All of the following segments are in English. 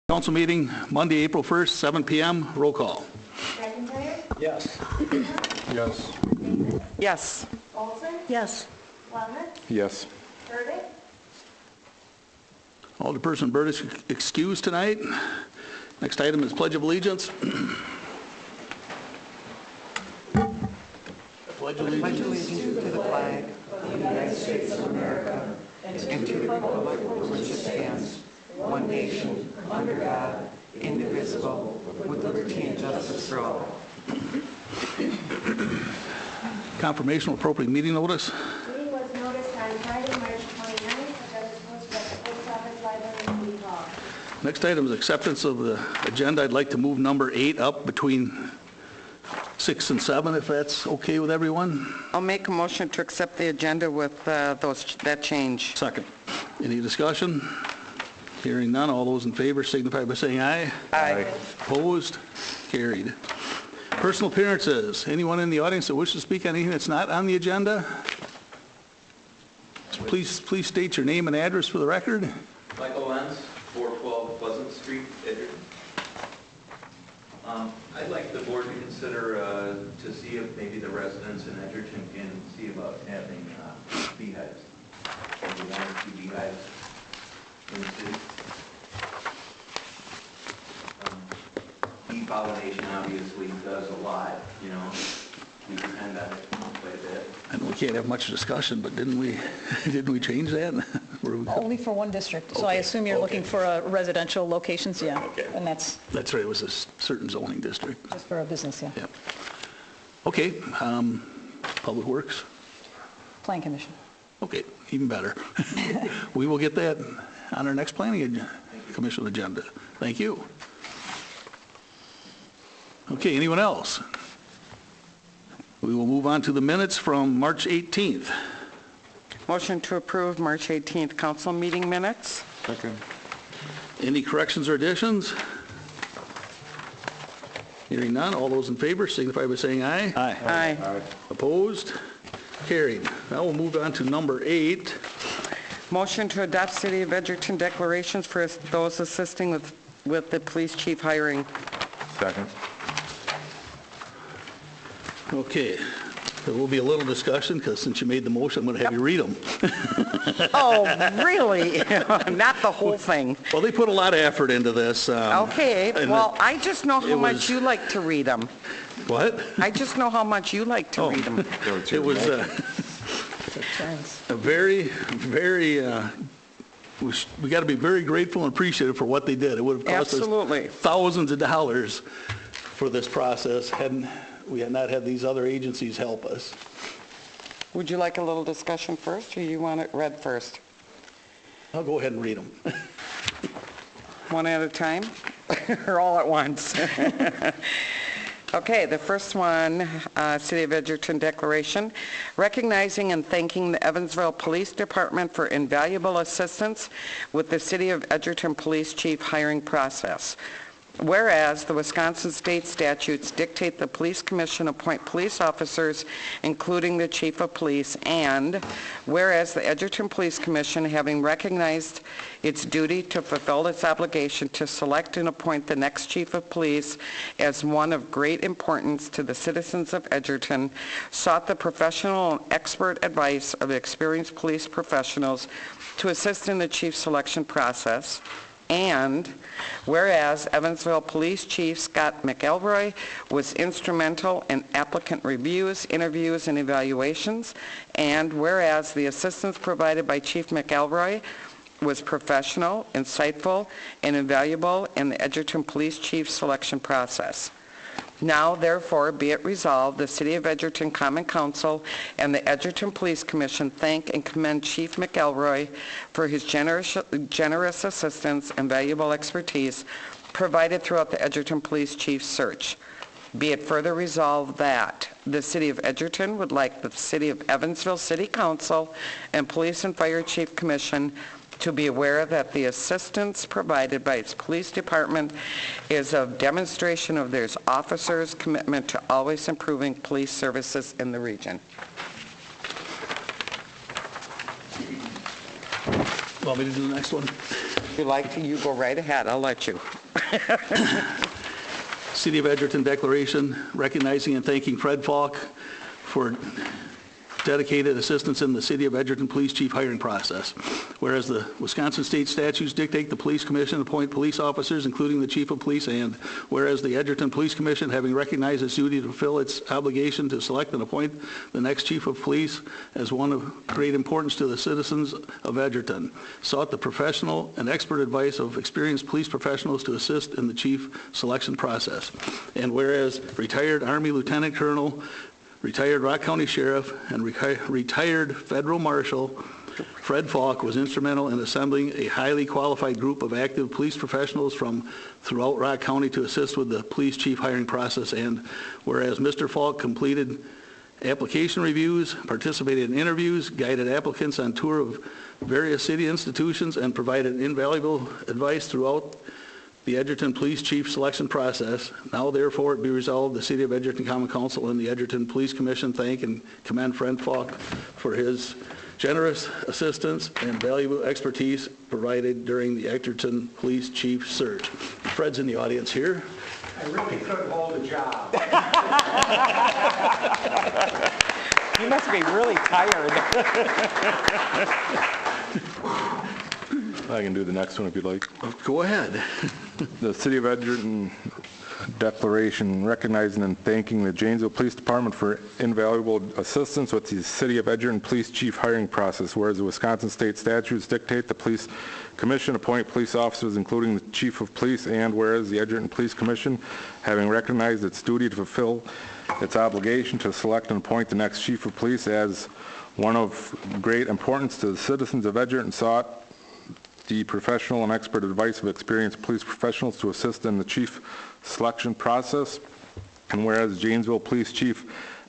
Council meeting Monday, April 1st, 7 p.m. Roll call. McIntyre? Yes. Yes. Davis? Yes. Olson? Yes. Clement? Yes. Burdick? Alderperson Burdick excused tonight. Next item is Pledge of Allegiance. Pledge of Pledge Allegiance. allegiance to the flag of the United States of America and to the republic for which it stands, one nation, under God, indivisible, with liberty and justice for all. Confirmation of appropriate meeting notice. Meeting was noticed on Friday, March 29th, that was posted at the Post Office Library in City Hall. Next item is acceptance of the agenda. I'd like to move number 8 up between 6 and 7, if that's okay with everyone. I'll make a motion to accept the agenda with that change. Second. Any discussion? Hearing none. All those in favor signify by saying aye. Aye. Opposed? Carried. Personal appearances. Anyone in the audience that wishes to speak on anything that's not on the agenda? Please state your name and address for the record. Michael Lenz, 412 Pleasant Street, Edgerton. I'd like the board to consider to see if maybe the residents in Edgerton can see about having beehives, maybe 1 or 2 beehives in the city. Bee pollination obviously does a lot, you know. We depend on it quite a bit. I know we can't have much discussion, but didn't we change that? Only for one district, so I Okay, assume you're looking for a residential locations, yeah. Okay. And that's That's right, it was a certain zoning district. just for a business, yeah. Yep. Okay, Public Works. Plan Commission. Okay, even better. We will get that on our next planning commission agenda. Thank you. Okay, anyone else? We will move on to the minutes from March 18th. Motion to approve March 18th council meeting minutes. Second. Any corrections or additions? Hearing none, all those in favor signify by saying aye. Aye. Aye. Opposed? Carried. Now we'll move on to number 8. Motion to adopt City of Edgerton declarations for those assisting with the police chief hiring. Second. Okay, there will be a little discussion, because since you made the motion, I'm going to have you read them. Oh, really? Not the whole thing. Well, they put a lot of effort into this. Okay, and well, I just know how it much was- you like to read them. What? I just know how much you like to read them. It was Turns. a very, we got to be very grateful and appreciative for what they did. It would have cost Absolutely. us thousands of dollars for this process had we had not had these other agencies help us. Would you like a little discussion first, or you want it read first? I'll go ahead and read them. One at a time, or all at once? Okay, the first one, City of Edgerton Declaration, recognizing and thanking the Evansville Police Department for invaluable assistance with the City of Edgerton Police Chief hiring process. Whereas the Wisconsin state statutes dictate the police commission appoint police officers, including the chief of police, and whereas the Edgerton Police Commission, having recognized its duty to fulfill its obligation to select and appoint the next chief of police as one of great importance to the citizens of Edgerton, sought the professional and expert advice of experienced police professionals to assist in the chief selection process. And whereas Evansville Police Chief Scott McElroy was instrumental in applicant reviews, interviews, and evaluations, and whereas the assistance provided by Chief McElroy was professional, insightful, and invaluable in the Edgerton Police Chief selection process. Now, therefore, be it resolved, the City of Edgerton Common Council and the Edgerton Police Commission thank and commend Chief McElroy for his generous assistance and valuable expertise provided throughout the Edgerton Police Chief search. Be it further resolved that the City of Edgerton would like the City of Evansville City Council and Police and Fire Chief Commission to be aware that the assistance provided by its police department is a demonstration of their officers' commitment to always improving police services in the region. Want me to do the next one? If you like to, you go right ahead. I'll let you. City of Edgerton Declaration recognizing and thanking Fred Falk for dedicated assistance in the City of Edgerton Police Chief hiring process. Whereas the Wisconsin state statutes dictate the Police Commission appoint police officers, including the Chief of Police, and whereas the Edgerton Police Commission, having recognized its duty to fulfill its obligation to select and appoint the next Chief of Police as one of great importance to the citizens of Edgerton, sought the professional and expert advice of experienced police professionals to assist in the chief selection process. And whereas retired Army Lieutenant Colonel, retired Rock County Sheriff, and retired Federal Marshal Fred Falk was instrumental in assembling a highly qualified group of active police professionals from throughout Rock County to assist with the police chief hiring process. And whereas Mr. Falk completed application reviews, participated in interviews, guided applicants on tour of various city institutions, and provided invaluable advice throughout the Edgerton Police Chief selection process. Now therefore it be resolved, the City of Edgerton Common Council and the Edgerton Police Commission thank and commend Fred Falk for his generous assistance and valuable expertise provided during the Edgerton Police Chief search. Fred's in the audience here. I really couldn't hold a job. You must be really tired. I can do the next one if you'd like. Go ahead. The City of Edgerton Declaration recognizing and thanking the Janesville Police Department for invaluable assistance with the City of Edgerton Police Chief hiring process, whereas the Wisconsin state statutes dictate the Police Commission appoint police officers, including the Chief of Police, and whereas the Edgerton Police Commission, having recognized its duty to fulfill its obligation to select and appoint the next Chief of Police as one of great importance to the citizens of Edgerton, sought the professional and expert advice of experienced police professionals to assist in the chief selection process. And whereas Janesville Police Chief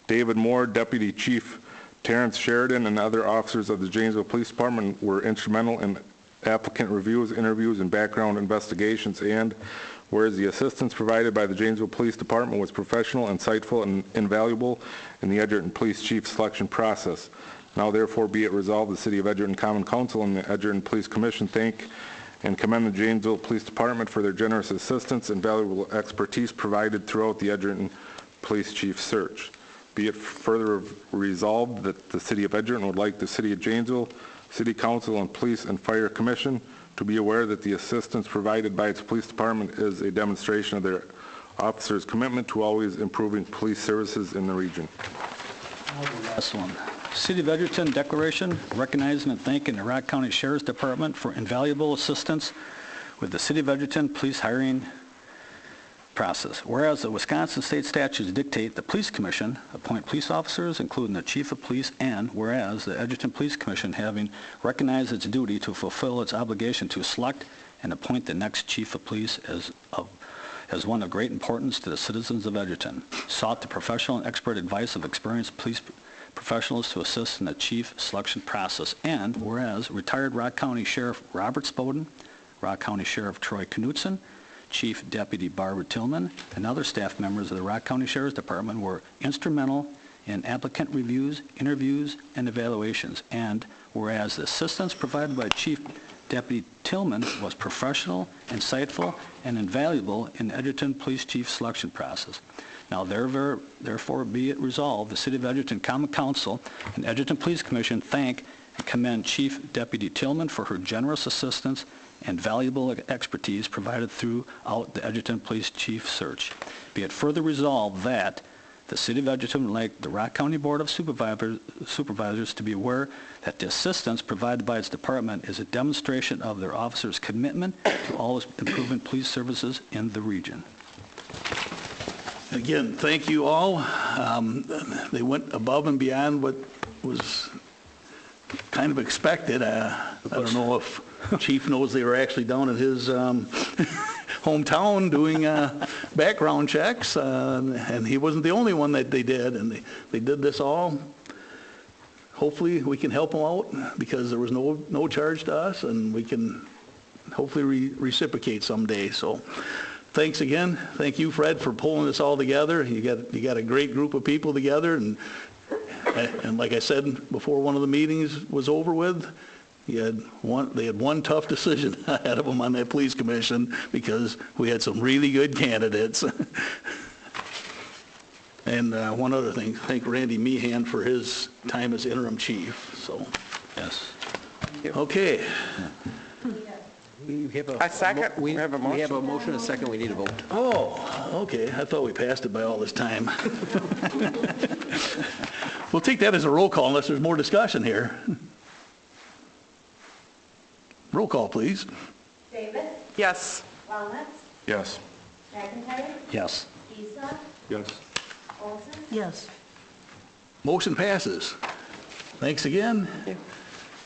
David Moore, Deputy Chief Terrence Sheridan, and other officers of the Janesville Police Department were instrumental in applicant reviews, interviews, and background investigations. And whereas the assistance provided by the Janesville Police Department was professional, insightful, and invaluable in the Edgerton Police Chief selection process. Now therefore be it resolved, the City of Edgerton Common Council and the Edgerton Police Commission thank and commend the Janesville Police Department for their generous assistance and valuable expertise provided throughout the Edgerton Police Chief search. Be it further resolved that the City of Edgerton would like the City of Janesville, City Council, and Police and Fire Commission to be aware that the assistance provided by its police department is a demonstration of their officers' commitment to always improving police services in the region. Last one. City of Edgerton Declaration recognizing and thanking the Rock County Sheriff's Department for invaluable assistance with the City of Edgerton police hiring process. Whereas the Wisconsin state statutes dictate the Police Commission appoint police officers, including the Chief of Police, and whereas the Edgerton Police Commission, having recognized its duty to fulfill its obligation to select and appoint the next Chief of Police as one of great importance to the citizens of Edgerton, sought the professional and expert advice of experienced police professionals to assist in the chief selection process. And whereas retired Rock County Sheriff Robert Spoden, Rock County Sheriff Troy Knutson, Chief Deputy Barbara Tillman, and other staff members of the Rock County Sheriff's Department were instrumental in applicant reviews, interviews, and evaluations. And whereas the assistance provided by Chief Deputy Tillman was professional, insightful, and invaluable in the Edgerton Police Chief selection process. Now therefore be it resolved, the City of Edgerton Common Council and Edgerton Police Commission thank and commend Chief Deputy Tillman for her generous assistance and valuable expertise provided throughout the Edgerton Police Chief search. Be it further resolved that the City of Edgerton would like the Rock County Board of Supervisors to be aware that the assistance provided by its department is a demonstration of their officers' commitment to always improving police services in the region. Again, thank you all. They went above and beyond what was kind of expected. I don't know if Chief knows they were actually down in his hometown doing background checks, and he wasn't the only one that they did, and they did this all. Hopefully we can help them out because there was no charge to us, and we can hopefully reciprocate someday. So thanks again. Thank you, Fred, for pulling this all together. You got a great group of people together, and like I said before one of the meetings was over with, They had one tough decision ahead of them on that police commission because we had some really good candidates. And one other thing, thank Randy Meehan for his time as interim chief, so. Yes. Okay, We have A second? We have a We have a motion. motion, a second, we need a vote. oh, okay, I thought we passed it by all this time. We'll take that as a roll call unless there's more discussion here. Roll call, please. Davis, Yes. Walnuts, Yes. McIntyre, Yes. Isa, Yes. Olson, Yes. Motion passes. Thanks again.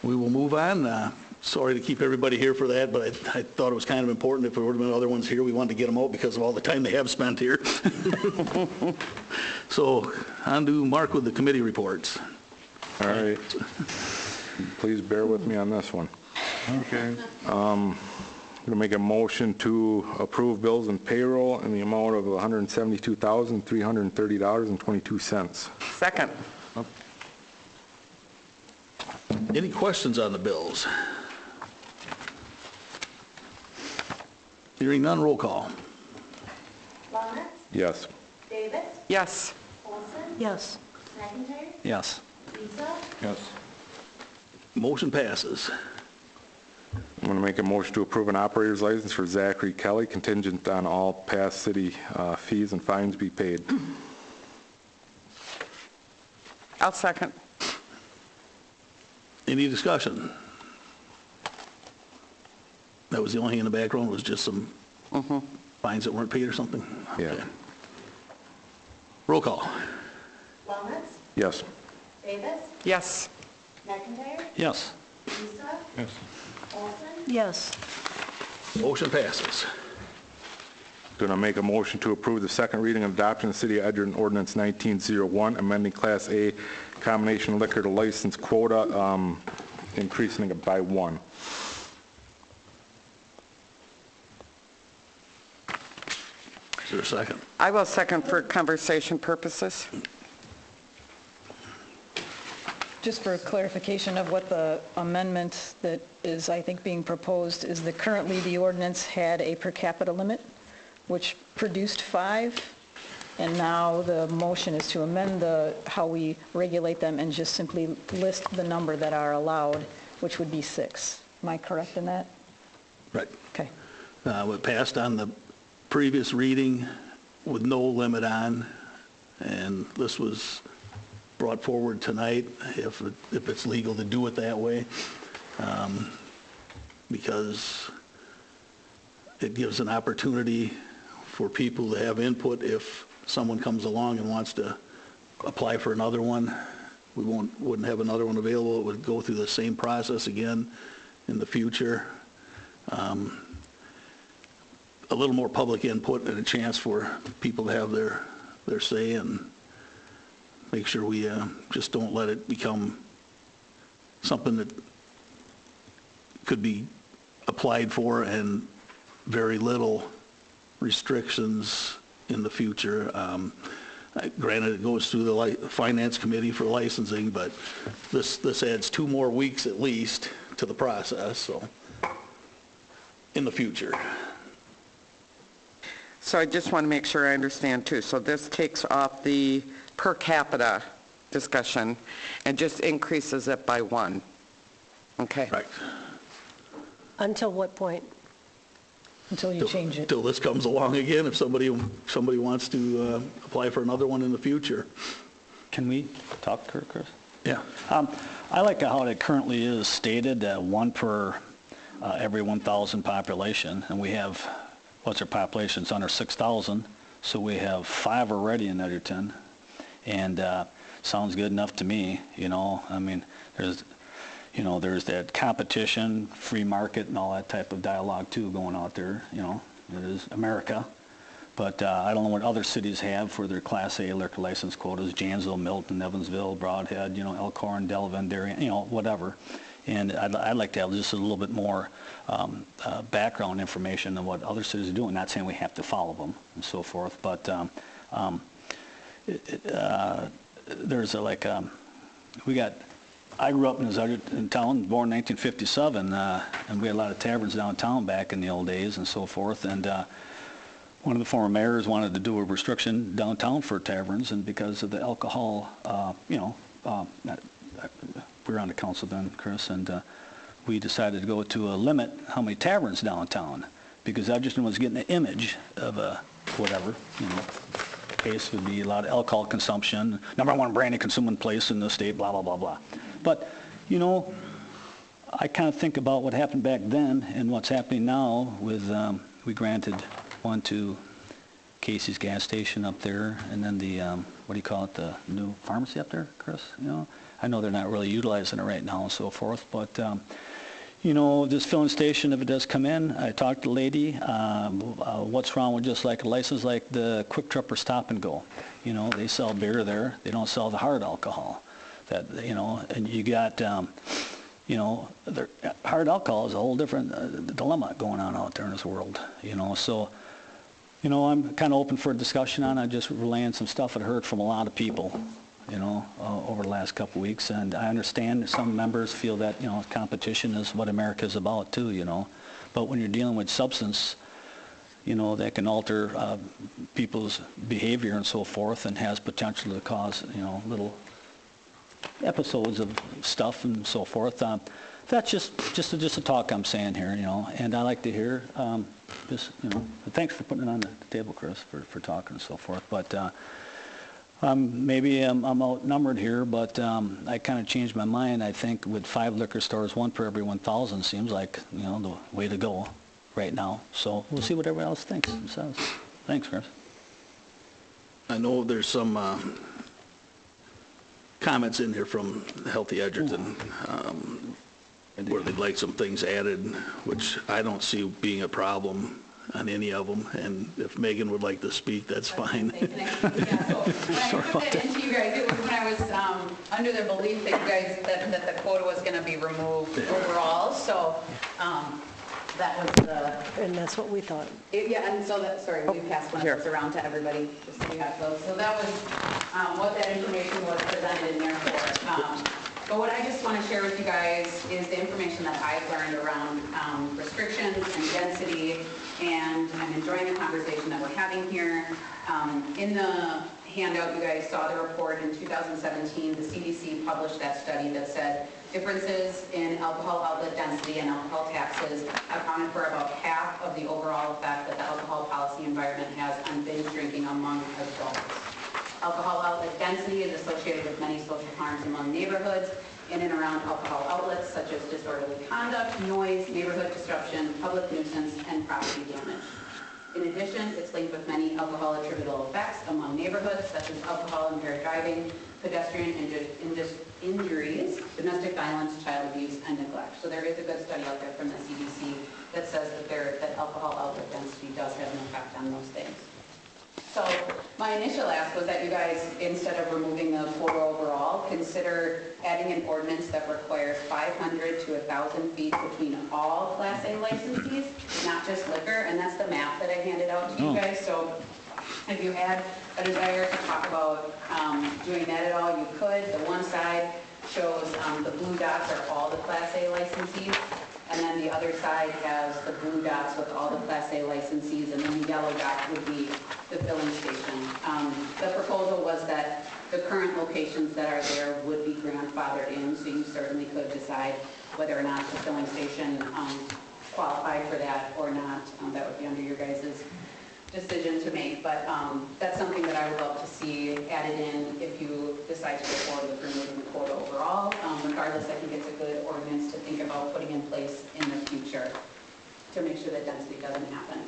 We will move on. Sorry to keep everybody here for that, but I thought it was kind of important. If there would have been other ones here, we wanted to get them out because of all the time they have spent here. So, on to Mark with the committee reports. All right. Please bear with me on this one. Okay. I'm going to make a motion to approve bills and payroll in the amount of $172,330.22. Second. Any questions on the bills? Hearing none, roll call. Walnuts, Yes. Davis, Yes. Olson, Yes. McIntyre, Yes. Isa, Yes. Motion passes. I'm going to make a motion to approve an operator's license for Zachary Kelly contingent on all past city fees and fines be paid. I'll second. Any discussion? That was the only thing in the background, was just some fines that weren't paid or something? Yeah. Okay. Roll call. Walnuts, Yes. Davis, Yes. McIntyre, Yes. Isa, Yes. Olson, Yes. Motion passes. Going to make a motion to approve the second reading and adoption of City of Edgerton Ordinance 1901, amending Class A combination liquor license quota, increasing it by 1. Is there a second? I will second for conversation purposes. Just for clarification of what the amendment that is, I think, being proposed is that currently the ordinance had a per capita limit, which produced 5, and now the motion is to amend how we regulate them and just simply list the number that are allowed, which would be 6. Am I correct in that? Right. Okay. What passed on the previous reading with no limit on, and this was brought forward tonight, if it's legal to do it that way, because it gives an opportunity for people to have input if someone comes along and wants to apply for another one. We wouldn't have another one available. It would go through the same process again in the future. A little more public input and a chance for people to have their say, and make sure we just don't let it become something that could be applied for and very little restrictions in the future. Granted, it goes through the Finance Committee for licensing, but this adds 2 more weeks at least to the process, so, in the future. So I just want to make sure I understand too. So this takes off the per capita discussion and just increases it by 1. Okay. Right. Until what point? Until you change it. Till this comes along again, if somebody wants to apply for another one in the future. Can we talk, Chris? Yeah. I like how it currently is stated, 1 per every 1,000 population, and we have, what's our population? It's under 6,000, so we have 5 already in Edgerton, and sounds good enough to me, you know. I mean, there's that competition, free market, and all that type of dialogue too going out there, you know. It is America. But I don't know what other cities have for their Class A liquor license quotas, Janesville, Milton, Evansville, Broadhead, you know, Elkhorn, Delavan, Darien, you know, whatever. And I'd like to have just a little bit more background information on what other cities are doing. Not saying we have to follow them and so forth, but there's we got I grew up in town, born in 1957, and we had a lot of taverns downtown back in the old days and so forth. And one of the former mayors wanted to do a restriction downtown for taverns, and because of the alcohol, we were on the council then, Chris, and we decided to go to a limit how many taverns downtown, because Edgerton was getting an image of a whatever, case would be a lot of alcohol consumption, #1 brandy consuming place in the state, blah, blah, blah, blah. But, I kind of think about what happened back then and what's happening now with, we granted one to Casey's gas station up there, and then the, what do you call it, the new pharmacy up there, Chris? I know they're not really utilizing it right now and so forth, but, this filling station, if it does come in, I talked to the lady, what's wrong with just like a license like the Quick Trip or Stop and Go? They sell beer there, they don't sell the hard alcohol. That, and you got, hard alcohol is a whole different dilemma going on out there in this world, so, I'm kind of open for a discussion on it. I just relaying some stuff I've heard from a lot of people, over the last couple of weeks. And I understand some members feel that, competition is what America's about too, But when you're dealing with substance, that can alter people's behavior and so forth, and has potential to cause, little episodes of stuff and so forth. That's just a talk I'm saying here, and I like to hear this, thanks for putting it on the table, Chris, for talking and so forth. But maybe I'm outnumbered here, but I kind of changed my mind. I think with 5 liquor stores, 1 per every 1,000 seems like, the way to go right now. So we'll see what everybody else thinks and says. Thanks, Chris. I know there's some comments in here from Healthy Edgerton where they'd like some things added, which I don't see being a problem on any of them. And if Megan would like to speak, that's fine. Yeah, so when I put that into you guys, it was when I was under the belief that you guys, that the quota was going to be removed overall. So that was the... And that's what we thought. Yeah, and so that, sorry, we passed one of those around to everybody, just so we got those. So that was what that information was presented in there for. But what I just want to share with you guys is the information that I've learned around restrictions and density, and I'm enjoying the conversation that we're having here. In the handout, you guys saw the report in 2017. The CDC published that study that said differences in alcohol outlet density and alcohol taxes accounted for about half of the overall effect that the alcohol policy environment has on binge drinking among adults. Alcohol outlet density is associated with many social harms among neighborhoods in and around alcohol outlets, such as disorderly conduct, noise, neighborhood disruption, public nuisance, and property damage. In addition, it's linked with many alcohol attributable effects among neighborhoods, such as alcohol-impaired driving, pedestrian injuries, domestic violence, child abuse, and neglect. So there is a good study out there from the CDC that says that alcohol outlet density does have an effect on those things. So my initial ask was that you guys, instead of removing the quota overall, consider adding an ordinance that requires 500 to 1,000 feet between all Class A licensees, not just liquor, and that's the map that I handed out to you guys. So if you had a desire to talk about doing that at all, you could. The one side shows the blue dots are all the Class A licensees, and then the other side has the blue dots with all the Class A licensees, and then the yellow dot would be the filling station. The proposal was that the current locations that are there would be grandfathered in, so you certainly could decide whether or not the filling station qualified for that or not. That would be under your guys' decision to make, but that's something that I would love to see added in if you decide to go forward with removing the quota overall. Regardless, I think it's a good ordinance to think about putting in place in the future to make sure that density doesn't happen.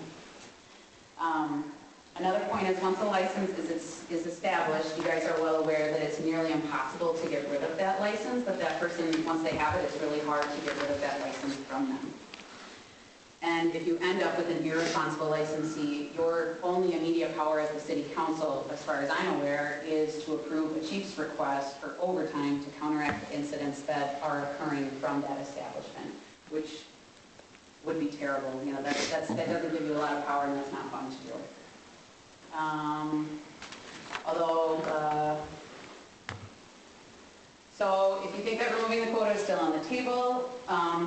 Another point is once a license is established, you guys are well aware that it's nearly impossible to get rid of that license, that person, once they have it, it's really hard to get rid of that license from them. And if you end up with an irresponsible licensee, your only immediate power as the city council, as far as I'm aware, is to approve a chief's request for overtime to counteract the incidents that are occurring from that establishment, which would be terrible. You know, that doesn't give you a lot of power, and that's not fun to do. So if you think that removing the quota is still on the table,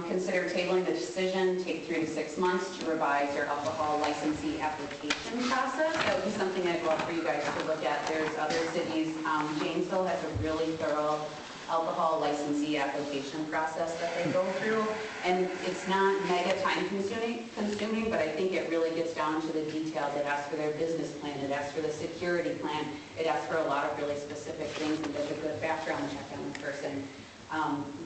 consider tabling the decision, take 3 to 6 months to revise your alcohol licensee application process. That would be something I'd love for you guys to look at. There's other cities, Janesville has a really thorough alcohol licensee application process that they go through. And it's not mega time consuming, but I think it really gets down to the details. It asks for their business plan, it asks for the security plan, it asks for a lot of really specific things, and does a good background check on the person.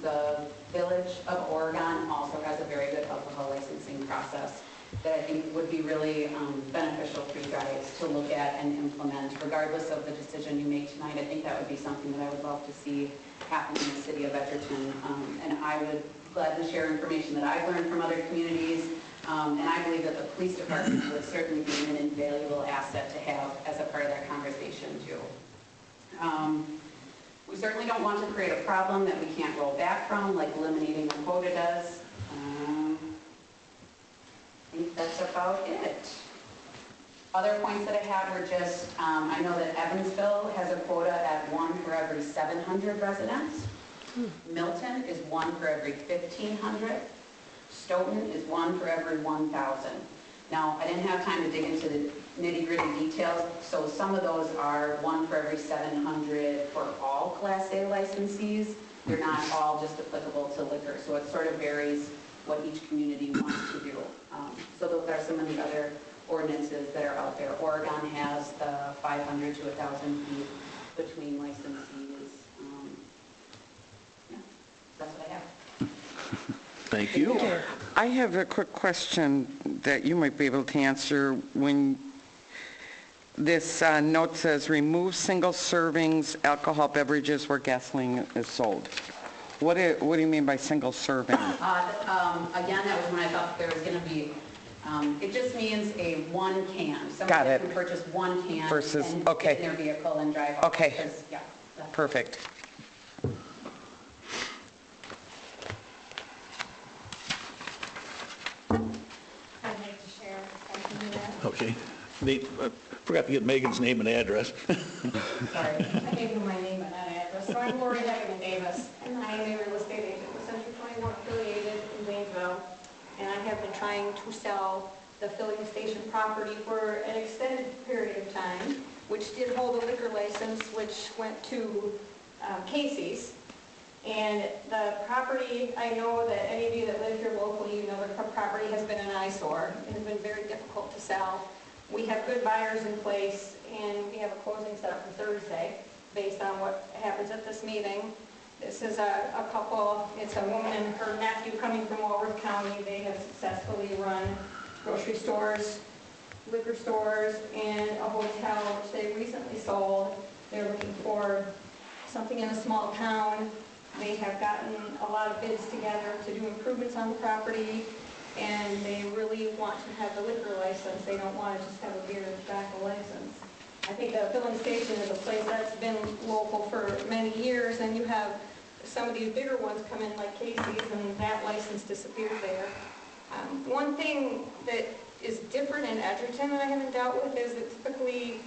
The Village of Oregon also has a very good alcohol licensing process that I think would be really beneficial for you guys to look at and implement, regardless of the decision you make tonight. I think that would be something that I would love to see happen in the city of Edgerton. And I would gladly share information that I've learned from other communities. And I believe that the police department would certainly be an invaluable asset to have as a part of that conversation too. We certainly don't want to create a problem that we can't roll back from, like eliminating the quota does. I think that's about it. Other points that I had were just, I know that Evansville has a quota at 1 for every 700 residents. Milton is 1 for every 1,500. Stoughton is 1 for every 1,000. Now, I didn't have time to dig into the nitty-gritty details, so some of those are 1 for every 700 for all Class A licensees. They're not all just applicable to liquor, so it sort of varies what each community wants to do. So those are some of the other ordinances that are out there. Oregon has the 500 to 1,000 feet between licensees. Yeah, that's what I have. Thank you. I have a quick question that you might be able to answer. When this note says, remove single servings alcohol beverages where gasoline is sold. What do you mean by single serving? Again, that was when I thought there was going to be, it just means a one can. Got Somebody it. can purchase one can Versus- and okay. get in their vehicle and drive off. Okay. Because, yeah, that's- Perfect. I'd like to share, if I can do that. Okay. Nate, forgot to get Megan's name and address. Sorry, I gave you my name and not address. So I'm Lori Heckman Davis, and I am a real estate agent with Century 21 affiliated in Janesville. And I have been trying to sell the filling station property for an extended period of time, which did hold a liquor license, which went to Casey's. And the property, I know that any of you that live here locally, you know the property has been an eyesore. It has been very difficult to sell. We have good buyers in place, and we have a closing set up for Thursday based on what happens at this meeting. This is a couple, it's a woman and her nephew coming from Walworth County. They have successfully run grocery stores, liquor stores, and a hotel, which they recently sold. They're looking for something in a small town. They have gotten a lot of bids together to do improvements on the property, and they really want to have the liquor license. They don't want to just have a beer and tobacco license. I think the filling station is a place that's been local for many years, and you have some of these bigger ones come in like Casey's, and that license disappeared there. One thing that is different in Edgerton that I haven't dealt with is that typically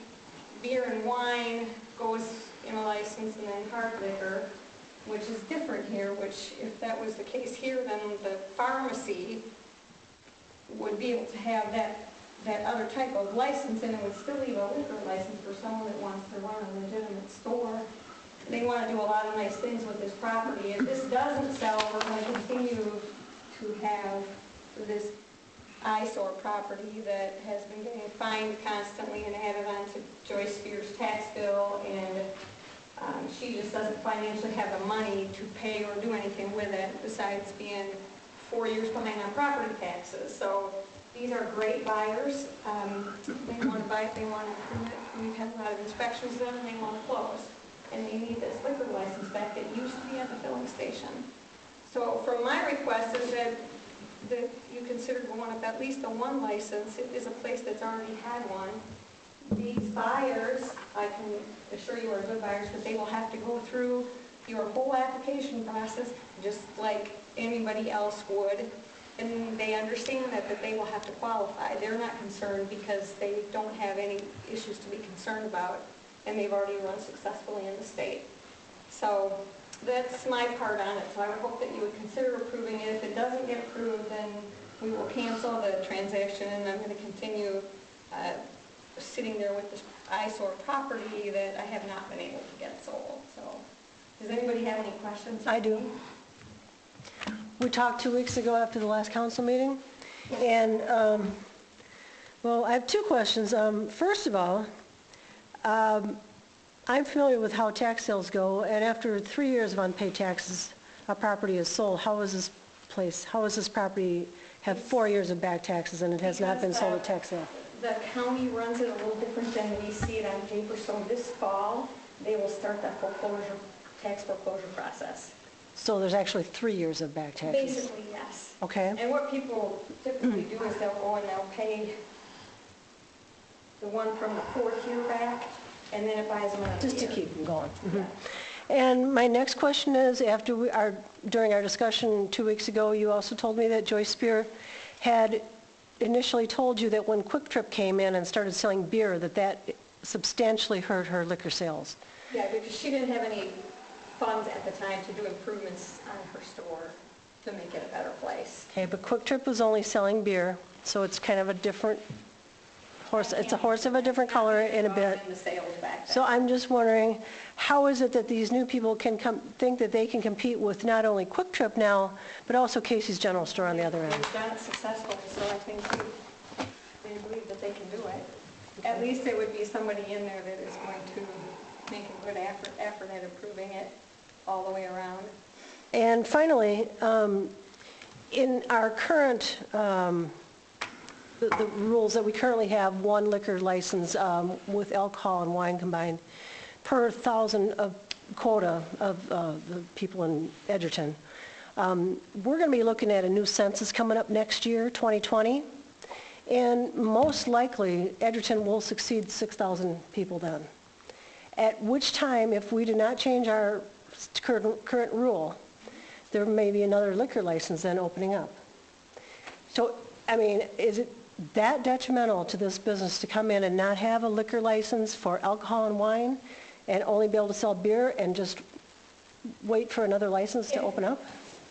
beer and wine goes in a license and then hard liquor, which is different here, which if that was the case here, then the pharmacy would be able to have that other type of license, and it would still leave a liquor license for someone that wants to run a legitimate store. They want to do a lot of nice things with this property. If this doesn't sell, we're going to continue to have this eyesore property that has been getting fined constantly and added on to Joyce Spears' tax bill, and she just doesn't financially have the money to pay or do anything with it besides being 4 years behind on property taxes. So these are great buyers. They want to buy it, they want to improve it. We've had a lot of inspections done, and they want to close. And they need this liquor license back that used to be at the filling station. So from my request is that you consider going with at least the one license. It is a place that's already had one. These buyers, I can assure you are good buyers, but they will have to go through your whole application process just like anybody else would. And they understand that they will have to qualify. They're not concerned because they don't have any issues to be concerned about, and they've already run successfully in the state. So that's my part on it, so I would hope that you would consider approving it. If it doesn't get approved, then we will cancel the transaction, and I'm going to continue sitting there with this eyesore property that I have not been able to get sold. So, does anybody have any questions? I do. We talked 2 weeks ago after the last council meeting, and, well, I have 2 questions. First of all, I'm familiar with how tax sales go, and after 3 years of unpaid taxes, a property is sold. How is this property have 4 years of back taxes and it has not been sold at tax sale? The county runs it a little different than we see it on paper, so this fall, they will start that tax foreclosure process. So there's actually 3 years of back taxes? Basically, yes. Okay. And what people typically do is they'll go and they'll pay the one from the 4th year back, and then it buys them another Just to year. keep them going. Mhm. Yeah. And my next question is, during our discussion 2 weeks ago, you also told me that Joyce Spear had initially told you that when Quick Trip came in and started selling beer, that substantially hurt her liquor sales. Yeah, because she didn't have any funds at the time to do improvements on her store to make it a better place. Okay, but Quick Trip was only selling beer, so it's kind of a different horse. It's a horse of a different color in a bit. In the sales back then. So I'm just wondering, how is it that these new people can think that they can compete with not only Quick Trip now, but also Casey's General Store on the other end? They've done it successfully, so I think they believe that they can do it. At least there would be somebody in there that is going to make a good effort at improving it all the way around. And finally, in our current, the rules that we currently have, one liquor license with alcohol and wine combined per 1,000 of quota of the people in Edgerton. We're going to be looking at a new census coming up next year, 2020, and most likely Edgerton will succeed 6,000 people then. At which time, if we do not change our current rule, there may be another liquor license then opening up. So, I mean, is it that detrimental to this business to come in and not have a liquor license for alcohol and wine and only be able to sell beer and just wait for another license to open up?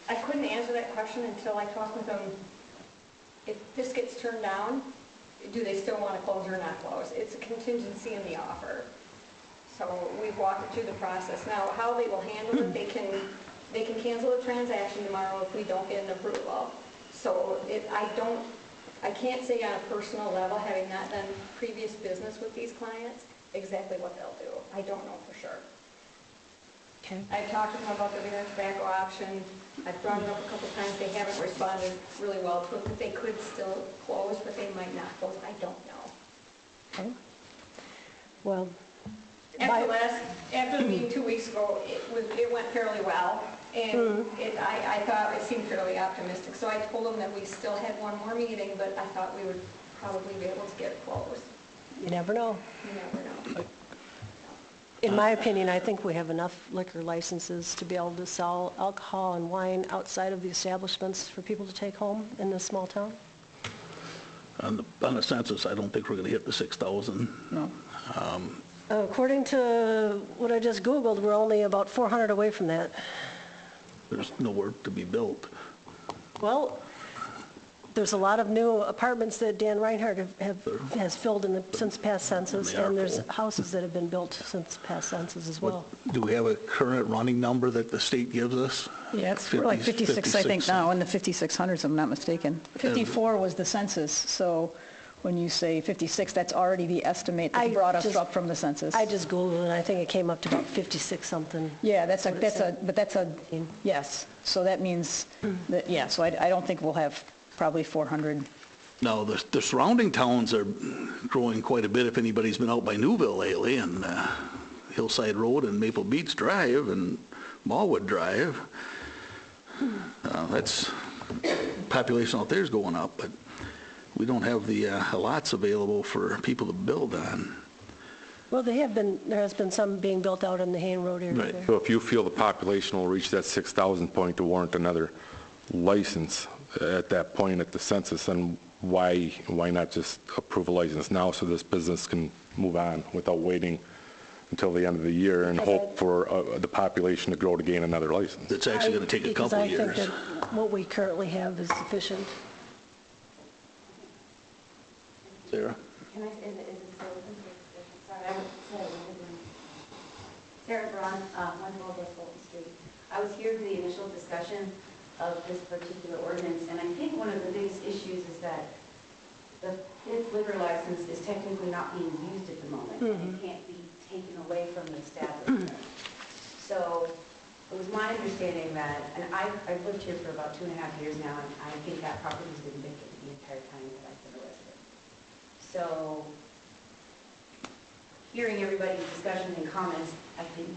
I couldn't answer that question until I talked with them. If this gets turned down, do they still want to close or not close? It's a contingency in the offer. So we've walked it through the process. Now, how they will handle it, they can cancel the transaction tomorrow if we don't get an approval. So I can't say on a personal level, having not done previous business with these clients, exactly what they'll do. I don't know for sure. Okay. I've talked to them about the beer tobacco option. I've brought it up a couple times. They haven't responded really well to it, but they could still close, but they might not close. I don't know. Okay. Well, After the meeting 2 weeks ago, it went fairly well, and I thought it seemed fairly optimistic. So I told them that we still had one more meeting, but I thought we would probably be able to get it closed. you never know. You never know. In my opinion, I think we have enough liquor licenses to be able to sell alcohol and wine outside of the establishments for people to take home in this small town. On the census, I don't think we're going to hit the 6,000. No. According to what I just Googled, we're only about 400 away from that. There's nowhere to be built. Well, there's a lot of new apartments that Dan Reinhardt has filled since past census, and there's houses that have been built since past census as well. Do we have a current running number that the state gives us? Yeah, it's like 56, I think, now, in the 5,600s, if I'm not mistaken. 54 was the census, so when you say 56, that's already the estimate that brought us up from the census. I just Googled it, and I think it came up to about 56 something. Yeah, that's a, yes. So that means that, yeah, so I don't think we'll have probably 400. No, the surrounding towns are growing quite a bit. If anybody's been out by Newville lately, and Hillside Road and Maple Beach Drive and Mallwood Drive, that's population out there is going up, but we don't have the lots available for people to build on. Well, there has been some being built out in the Hain Road area. Right. There. So if you feel the population will reach that 6,000 point to warrant another license at that point at the census, then why not just approve a license now so this business can move on without waiting until the end of the year and hope for the population to grow to gain another license. It's actually going to take a couple of years. Because I think that what we currently have is sufficient. Sarah? Can I, is it still open? Sorry, I would say, Sarah Braun, 112 West Fulton Street. I was here for the initial discussion of this particular ordinance, and I think one of the biggest issues is that the fifth liquor license is technically not being used at the moment. It can't be taken away from the establishment. So it was my understanding that, and I've lived here for about 2.5 years now, and I think that property's been vacant the entire time that I've been a resident. So hearing everybody's discussion and comments, I think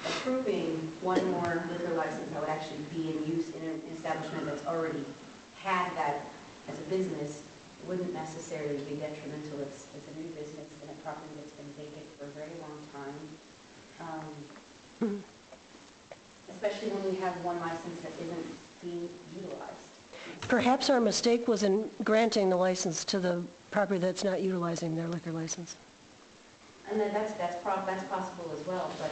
approving one more liquor license that would actually be in use in an establishment that's already had that as a business wouldn't necessarily be detrimental. It's a new business and a property that's been vacant for a very long time. Especially when we have one license that isn't being utilized. Perhaps our mistake was in granting the license to the property that's not utilizing their liquor license. And then that's possible as well, but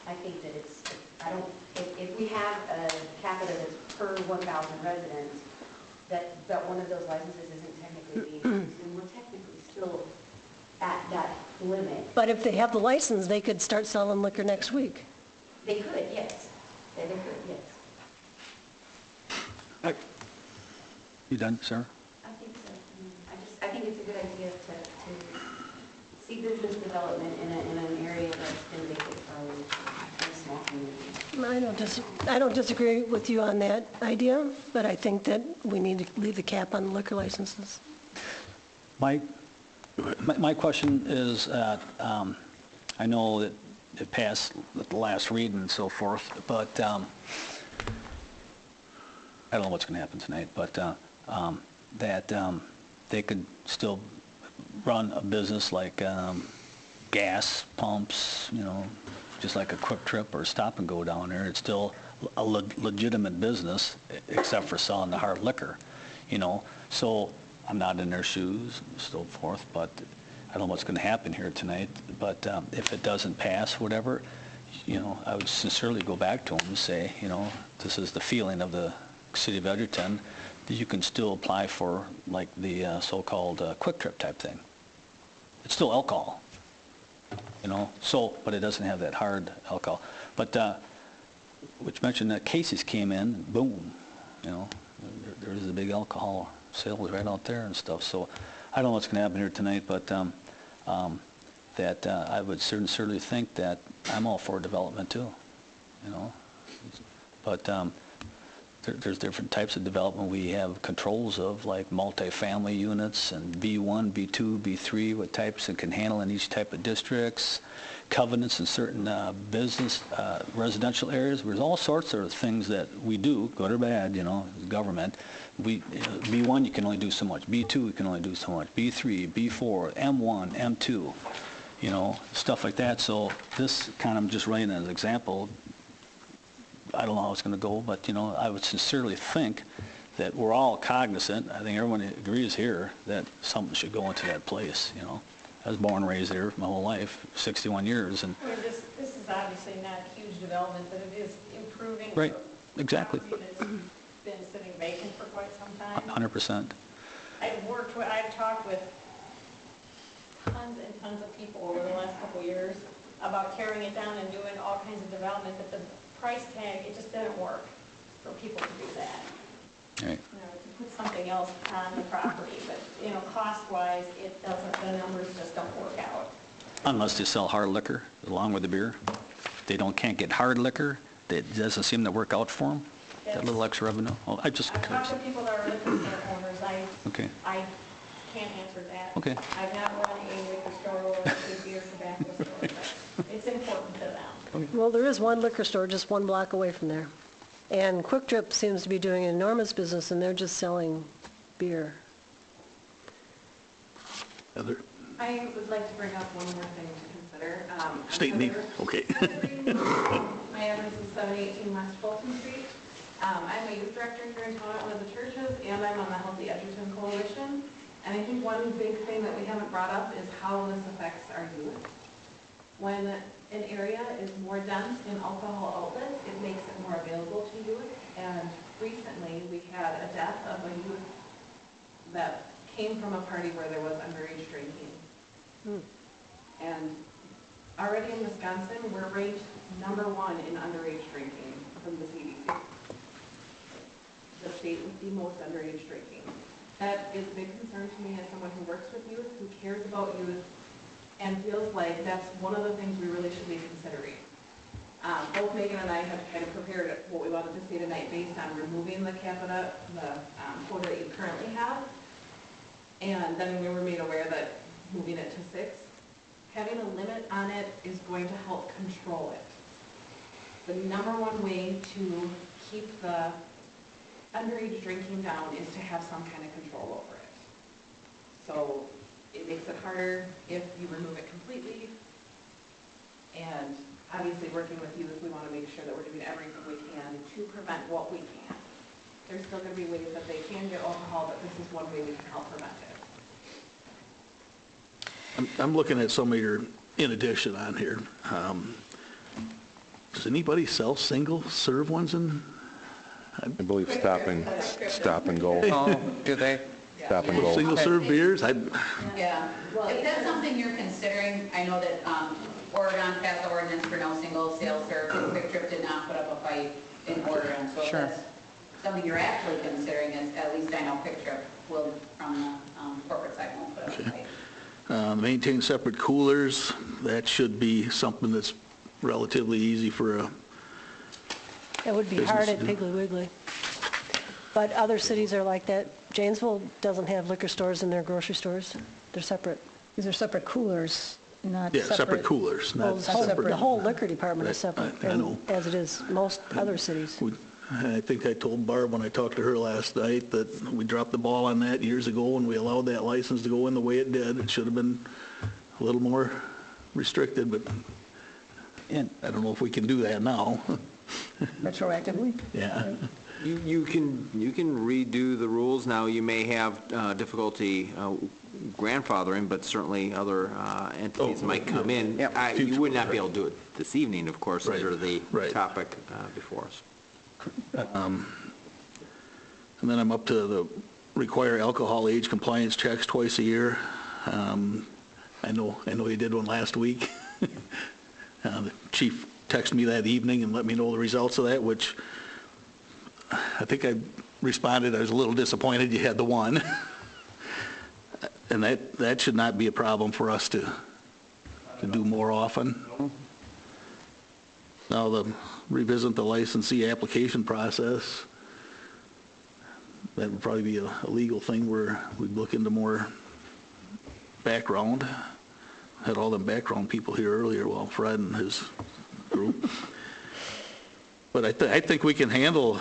I think that if we have a capita that's per 1,000 residents, that one of those licenses isn't technically being used, and we're technically still at that limit. But if they have the license, they could start selling liquor next week. They could, yes. They could, yes. You done, sir? I think so. I think it's a good idea to see business development in an area that's been vacant for a small community. I don't disagree with you on that idea, but I think that we need to leave the cap on liquor licenses. My question is that I know that it passed at the last read and so forth, but I don't know what's going to happen tonight, but that they could still run a business like gas pumps, just like a Quick Trip or Stop and Go down there. It's still a legitimate business, except for selling the hard liquor, So I'm not in their shoes and so forth, but I don't know what's going to happen here tonight. But if it doesn't pass, whatever, I would sincerely go back to them and say, this is the feeling of the city of Edgerton, that you can still apply for like the so-called Quick Trip type thing. It's still alcohol, but it doesn't have that hard alcohol. But which mentioned that Casey's came in, boom, there's the big alcohol sales right out there and stuff. So I don't know what's going to happen here tonight, but that I would certainly think that I'm all for development too, But there's different types of development we have controls of, like multifamily units and B1, B2, B3, what types it can handle in each type of districts, covenants in certain business, residential areas. There's all sorts of things that we do, good or bad, government. B1 you can only do so much, B2 you can only do so much, B3, B4, M1, M2, stuff like that. So this kind of just writing as an example. I don't know how it's going to go, but, I would sincerely think that we're all cognizant, I think everyone agrees here, that something should go into that place, I was born and raised there my whole life, 61 years. And This is obviously not a huge development, but it is improving. Right, exactly. Property that's been sitting vacant for quite some time. 100%. I've talked with tons and tons of people over the last couple of years about tearing it down and doing all kinds of development, but the price tag, it just didn't work for people to do that. Right. To put something else on the property, but, cost-wise, the numbers just don't work out. Unless they sell hard liquor along with the beer. They can't get hard liquor. It doesn't seem to work out for them. That little extra revenue. Oh, I've talked to people that are liquor store owners. Okay. I can't answer that. Okay. I've not run a liquor store or a beer tobacco store, but it's important to them. Well, there is one liquor store just one block away from there. And Quick Trip seems to be doing an enormous business, and they're just selling beer. Heather? I would like to bring up one more thing to consider. State name, okay. My address is 718 West Fulton Street. I'm a youth director here in town at one of the churches, and I'm on the Healthy Edgerton Coalition. And I think one big thing that we haven't brought up is how this affects our youth. When an area is more dense in alcohol outlets, it makes it more available to youth. And recently, we had a death of a youth that came from a party where there was underage drinking. And already in Wisconsin, we're ranked #1 in underage drinking from the CDC. The state with the most underage drinking. That is a big concern to me as someone who works with youth, who cares about youth, and feels like that's one of the things we really should be considering. Both Megan and I have kind of prepared what we wanted to say tonight based on removing the quota that you currently have. And then we were made aware that moving it to 6, having a limit on it is going to help control it. The #1 way to keep the underage drinking down is to have some kind of control over it. So it makes it harder if you remove it completely. And obviously, working with youth, we want to make sure that we're doing everything we can to prevent what we can. There's still going to be ways that they can get alcohol, but this is one way we can help prevent it. I'm looking at some of your in addition on here. Does anybody sell single-serve ones in? I believe stop and go. Oh, do they? Stop and go. Single-serve beers? Yeah, well, if that's something you're considering, I know that Oregon passed the ordinance for no single sale serve. Quick Trip did not put up a fight in Oregon. So if that's something you're actually considering, is at least I know Quick Trip will, from the corporate side, won't put up a fight. Maintain separate coolers. That should be something that's relatively easy for a It would be hard business at to do. Piggly Wiggly. But other cities are like that. Janesville doesn't have liquor stores in their grocery stores. They're separate. These are separate coolers, not Yeah, separate. separate coolers, Well, not the whole- separate. The whole liquor department is separate, I know. as it is most other cities. I think I told Barb when I talked to her last night that we dropped the ball on that years ago when we allowed that license to go in the way it did. It should have been a little more restricted, but And I don't know if we can do that now. Retroactively? Yeah. You can redo the rules. Now, you may have difficulty grandfathering, but certainly other entities might come in. Yep. You would not be able to do it this evening, of course, Right. under the Right. topic before us. And then I'm up to the require alcohol age compliance checks twice a year. I know you did one last week. The chief texted me that evening and let me know the results of that, which I think I responded, I was a little disappointed you had the one. And that should not be a problem for us to do more often. Now, revisit the licensee application process. That would probably be a legal thing where we'd look into more background. Had all them background people here earlier, well, Fred and his group. But I think we can handle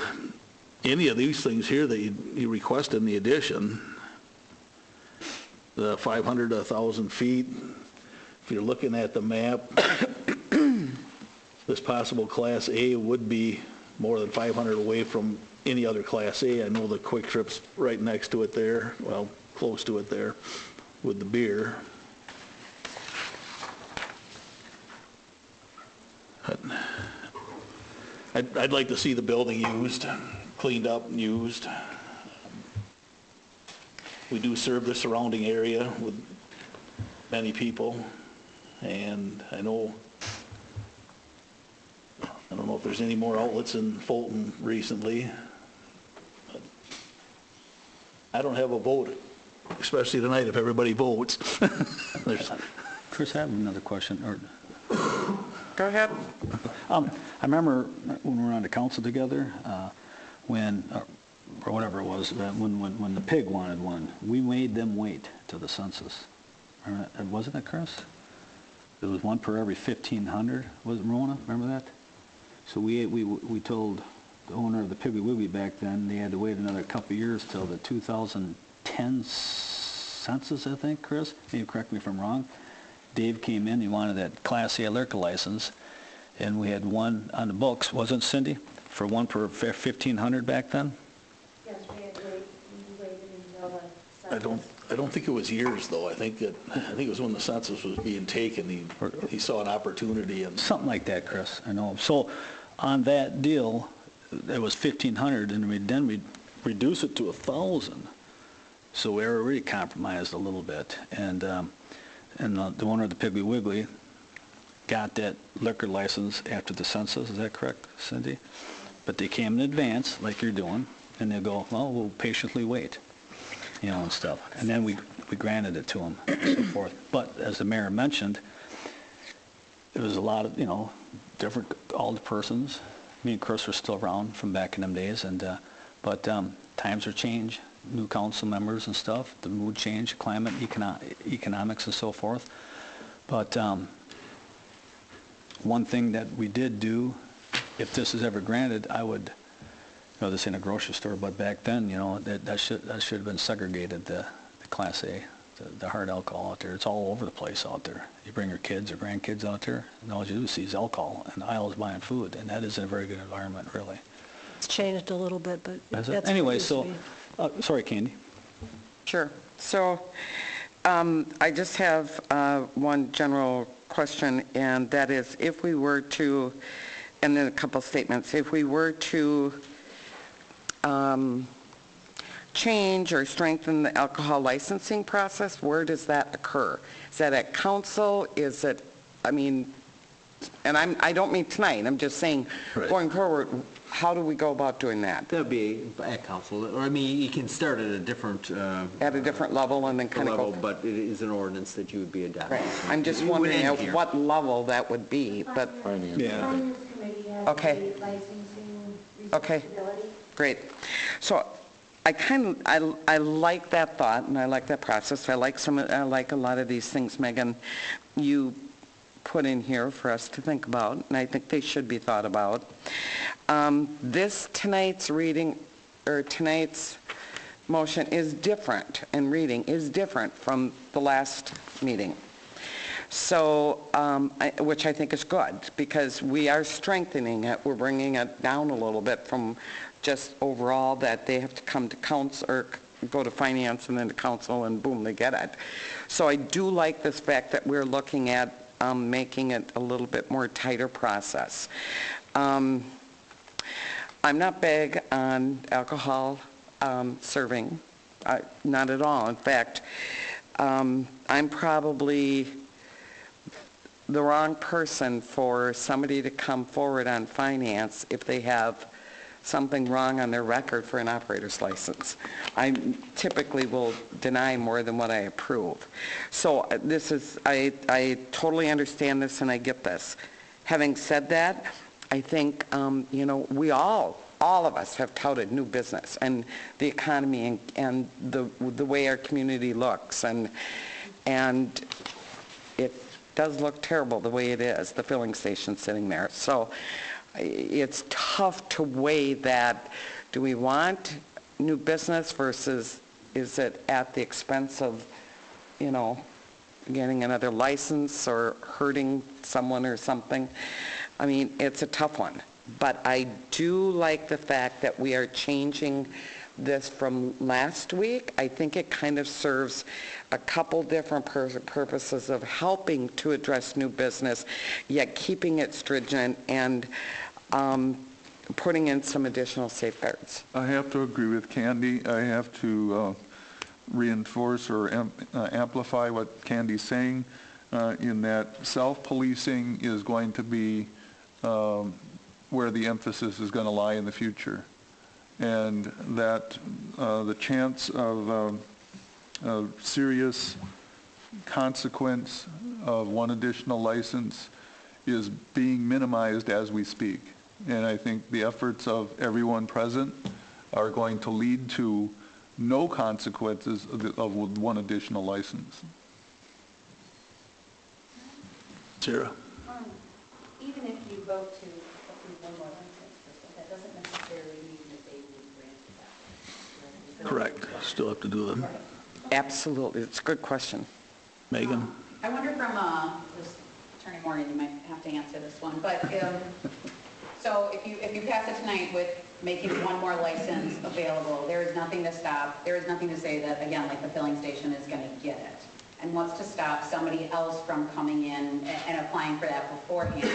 any of these things here that you request in the addition. The 500 to 1,000 feet, if you're looking at the map, this possible Class A would be more than 500 away from any other Class A. I know the Quick Trip's right next to it there, well, close to it there, with the beer. I'd like to see the building used, cleaned up and used. We do serve the surrounding area with many people, and I don't know if there's any more outlets in Fulton recently. But I don't have a vote, especially tonight if everybody votes. Chris, I have another question. Go ahead. I remember when we were on the council together, when, or whatever it was, when the pig wanted one, we made them wait till the census. Remember that? Wasn't it, Chris? There was one per every 1,500, was it, Rona? Remember that? So we told the owner of the Piggly Wiggly back then they had to wait another couple of years till the 2010 census, I think, Chris? Maybe correct me if I'm wrong. Dave came in, he wanted that Class A liquor license, and we had one on the books, wasn't Cindy? For one per 1,500 back then? Yes, we had waited until the census. I don't think it was years, though. I think it was when the census was being taken, he saw an opportunity and... Something like that, Chris, I know. So on that deal, it was 1,500, and then we reduced it to 1,000. So we were already compromised a little bit. And the owner of the Piggly Wiggly got that liquor license after the census. Is that correct, Cindy? But they came in advance, like you're doing, and they go, well, we'll patiently wait, you know, and stuff. And then we granted it to them and so forth. But as the mayor mentioned, there was a lot of, you know, different alderpersons. Me and Chris are still around from back in them days, and but times are changed. New council members and stuff. The mood change, climate, economics, and so forth. But one thing that we did do, if this is ever granted, I would, you know, this ain't a grocery store, but back then, you know, that should have been segregated, the Class A, the hard alcohol out there. It's all over the place out there. You bring your kids or grandkids out there, and all you do is see is alcohol, and the aisles buying food, and that isn't a very good environment, really. It's changed a little bit, but Has it? that's... Anyway, so, sorry, Candy. Sure. So I just have one general question, and that is if we were to, and then a couple statements, if we were to change or strengthen the alcohol licensing process, where does that occur? Is that at council? Is it, I mean, and I don't mean tonight, I'm just saying going forward, how do we go about doing that? That would be at council, or I mean, you can start at a different... At a different level and then kind of go... But it is an ordinance that you would be adopting. Right. I'm just wondering at what level that would be, but... Yeah. Okay. Okay. Great. So I like that thought, and I like that process. I like a lot of these things, Megan, you put in here for us to think about, and I think they should be thought about. Tonight's reading, or tonight's motion is different, and reading is different from the last meeting. So, which I think is good, because we are strengthening it. We're bringing it down a little bit from just overall that they have to come to council, or go to finance and then to council, and boom, they get it. So I do like this fact that we're looking at making it a little bit more tighter process. I'm not big on alcohol serving, not at all. In fact, I'm probably the wrong person for somebody to come forward on finance if they have something wrong on their record for an operator's license. I typically will deny more than what I approve. So this is, I totally understand this and I get this. Having said that, I think, you know, we all of us have touted new business and the economy and the way our community looks, and it does look terrible the way it is, the filling station sitting there. So it's tough to weigh that. Do we want new business versus is it at the expense of, you know, getting another license or hurting someone or something? I mean, it's a tough one. But I do like the fact that we are changing this from last week. I think it kind of serves a couple different purposes of helping to address new business, yet keeping it stringent and putting in some additional safeguards. I have to agree with Candy. I have to reinforce or amplify what Candy's saying in that self-policing is going to be where the emphasis is going to lie in the future. And that the chance of serious consequence of one additional license is being minimized as we speak. And I think the efforts of everyone present are going to lead to no consequences of one additional license. Sarah? Even if you vote to approve one more license, that doesn't necessarily mean that they would grant that. Correct. Still have to do them. Absolutely. It's a good question. Megan? I wonder from this Attorney Morgan, you might have to answer this one, but so if you pass it tonight with making one more license available. There is nothing to stop, there is nothing to say that, again, like the filling station is going to get it. And what's to stop somebody else from coming in and applying for that beforehand?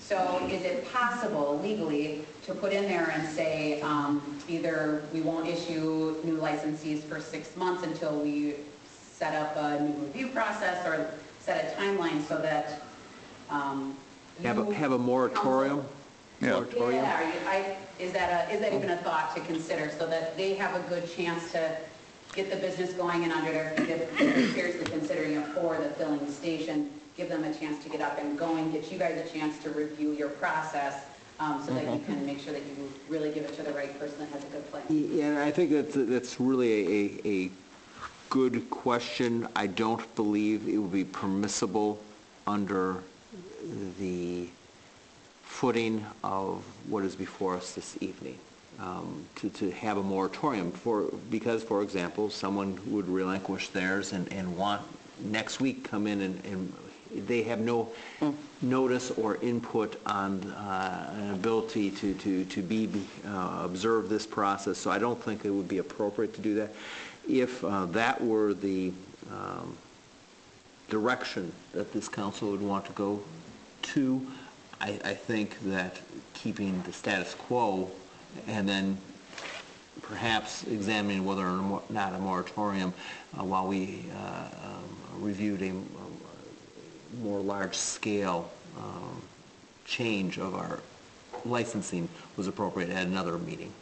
So is it possible legally to put in there and say, either we won't issue new licensees for 6 months until we set up a new review process, or set a timeline so that Have a moratorium? Yeah. Is that even a thought to consider, so that they have a good chance to get the business going and under their feet, if they're seriously considering it for the filling station, give them a chance to get up and going, get you guys a chance to review your process, so that you can make sure that you really give it to the right person that has a good plan. Yeah, I think that's really a good question. I don't believe it would be permissible under the footing of what is before us this evening, to have a moratorium because, for example, someone would relinquish theirs and want next week come in and they have no notice or input on an ability to observe this process. So I don't think it would be appropriate to do that. If that were the direction that this council would want to go to, I think that keeping the status quo and then perhaps examining whether or not a moratorium while we reviewed a more large-scale change of our licensing was appropriate at another meeting.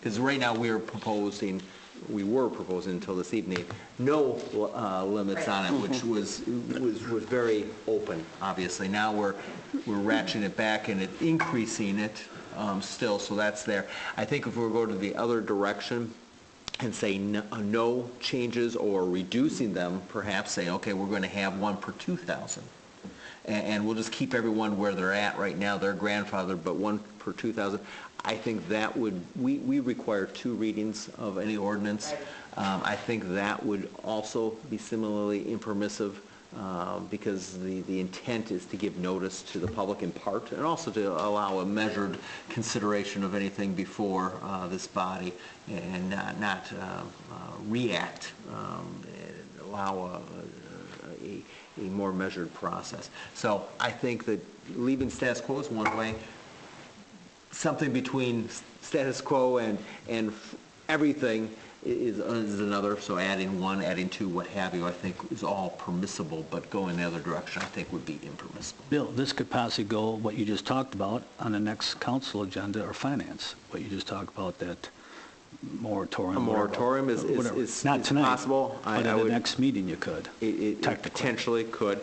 Because right now we were proposing until this evening, no limits on it, which was very open, obviously. Now we're ratcheting it back and increasing it still, so that's there. I think if we go to the other direction and say no changes or reducing them, perhaps say, okay, we're going to have one per 2,000. And we'll just keep everyone where they're at right now. They're grandfathered, but one per 2,000. I think that would, we require 2 readings of any ordinance. I think that would also be similarly impermissive because the intent is to give notice to the public in part and also to allow a measured consideration of anything before this body and not react, allow a more measured process. So I think that leaving status quo is one way. Something between status quo and everything is another. So adding 1, adding 2, what have you, I think is all permissible, but going the other direction I think would be impermissible. Bill, this could possibly go, what you just talked about, on the next council agenda or finance, what you just talked about, that moratorium. A moratorium is not tonight, possible. But at the next meeting you could. It potentially could.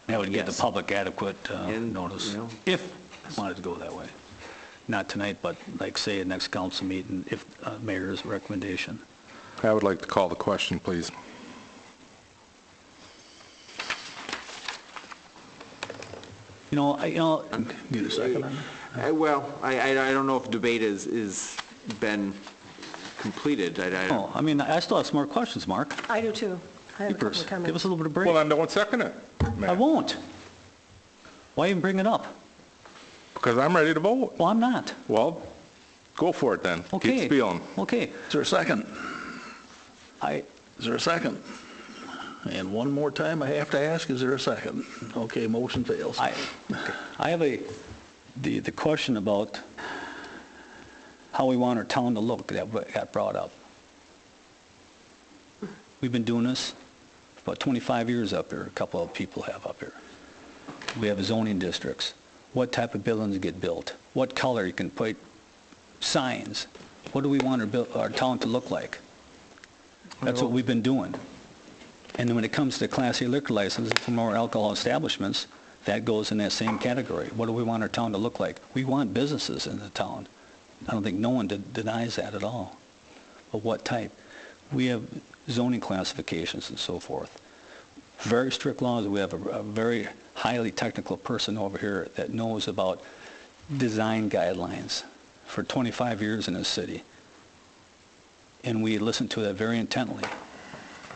That would get the public adequate notice, you know, if you wanted to go that way. Not tonight, but like say at next council meeting, if mayor's recommendation. I would like to call the question, please. Need a second on that? Well, I don't know if debate is been completed. Oh, I mean, I still have some more questions, Mark. I do too. I have a couple Keepers, of comments. give us a little bit of break. Well, then don't second it, Matt. I won't. Why even bring it up? Because I'm ready to vote. Well, I'm not. Well, go for it then. Okay. Keep spieling. Okay. Is there a second? I Is there a second? And one more time, I have to ask, is there a second? Okay, motion fails. have the question about how we want our town to look that got brought up. We've been doing this for about 25 years up here. A couple of people have up here. We have zoning districts. What type of buildings get built? What color you can put signs? What do we want our town to look like? That's what we've been doing. And then when it comes to Class A liquor licenses for more alcohol establishments, that goes in that same category. What do we want our town to look like? We want businesses in the town. I don't think no one denies that at all. But what type? We have zoning classifications and so forth. Very strict laws. We have a very highly technical person over here that knows about design guidelines for 25 years in this city. And we listen to that very intently.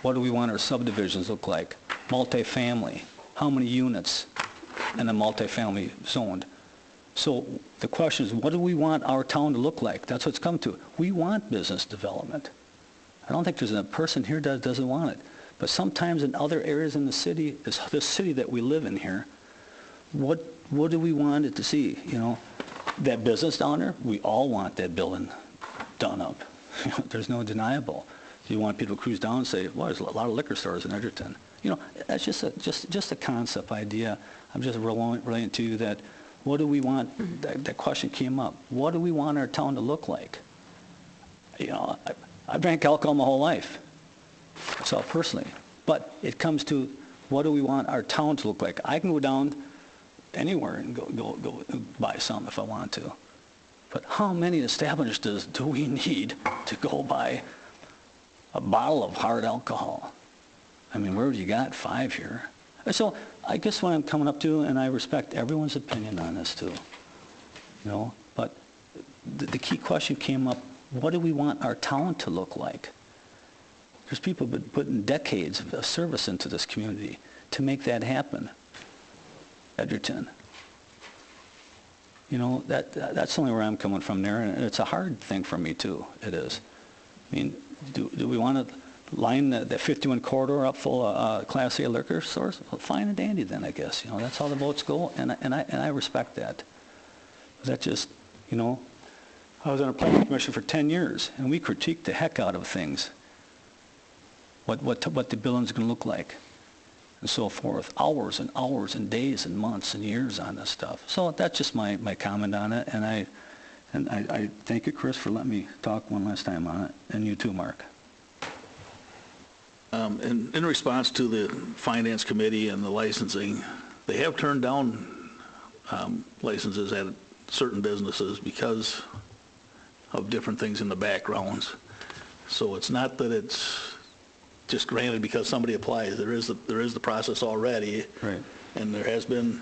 What do we want our subdivisions look like? Multifamily. How many units in a multifamily zoned? So the question is, what do we want our town to look like? That's what it's come to. We want business development. I don't think there's a person here that doesn't want it. But sometimes in other areas in the city, this city that we live in here, what do we want it to see? You know, that business down there, we all want that building done up. You know, there's no deniable. You want people to cruise down and say, well, there's a lot of liquor stores in Edgerton. You know, that's just a concept idea. I'm just relating to you that what do we want? That question came up. What do we want our town to look like? You know, I drank alcohol my whole life. So personally. But it comes to what do we want our town to look like? I can go down anywhere and go buy some if I want to. But how many establishments do we need to go buy a bottle of hard alcohol? I mean, where do you got 5 here? So I guess what I'm coming up to, and I respect everyone's opinion on this too, you know, but the key question came up, what do we want our town to look like? There's people been putting decades of service into this community to make that happen. Edgerton. You know, that's only where I'm coming from there, and it's a hard thing for me too, it is. I mean, do we want to line the 51 corridor up full of Class A liquor stores? Well, fine and dandy then, I guess. You know, that's how the votes go, and I respect that. But that just, you know, I was on a planning commission for 10 years, and we critiqued the heck out of things. What the building's going to look like, and so forth. Hours and hours and days and months and years on this stuff. So that's just my comment on it, and I thank you, Chris, for letting me talk one last time on it, and you too, Mark. And in response to the Finance Committee and the licensing, they have turned down licenses at certain businesses because of different things in the backgrounds. So it's not that it's just granted because somebody applies. There is the process already. Right. And there has been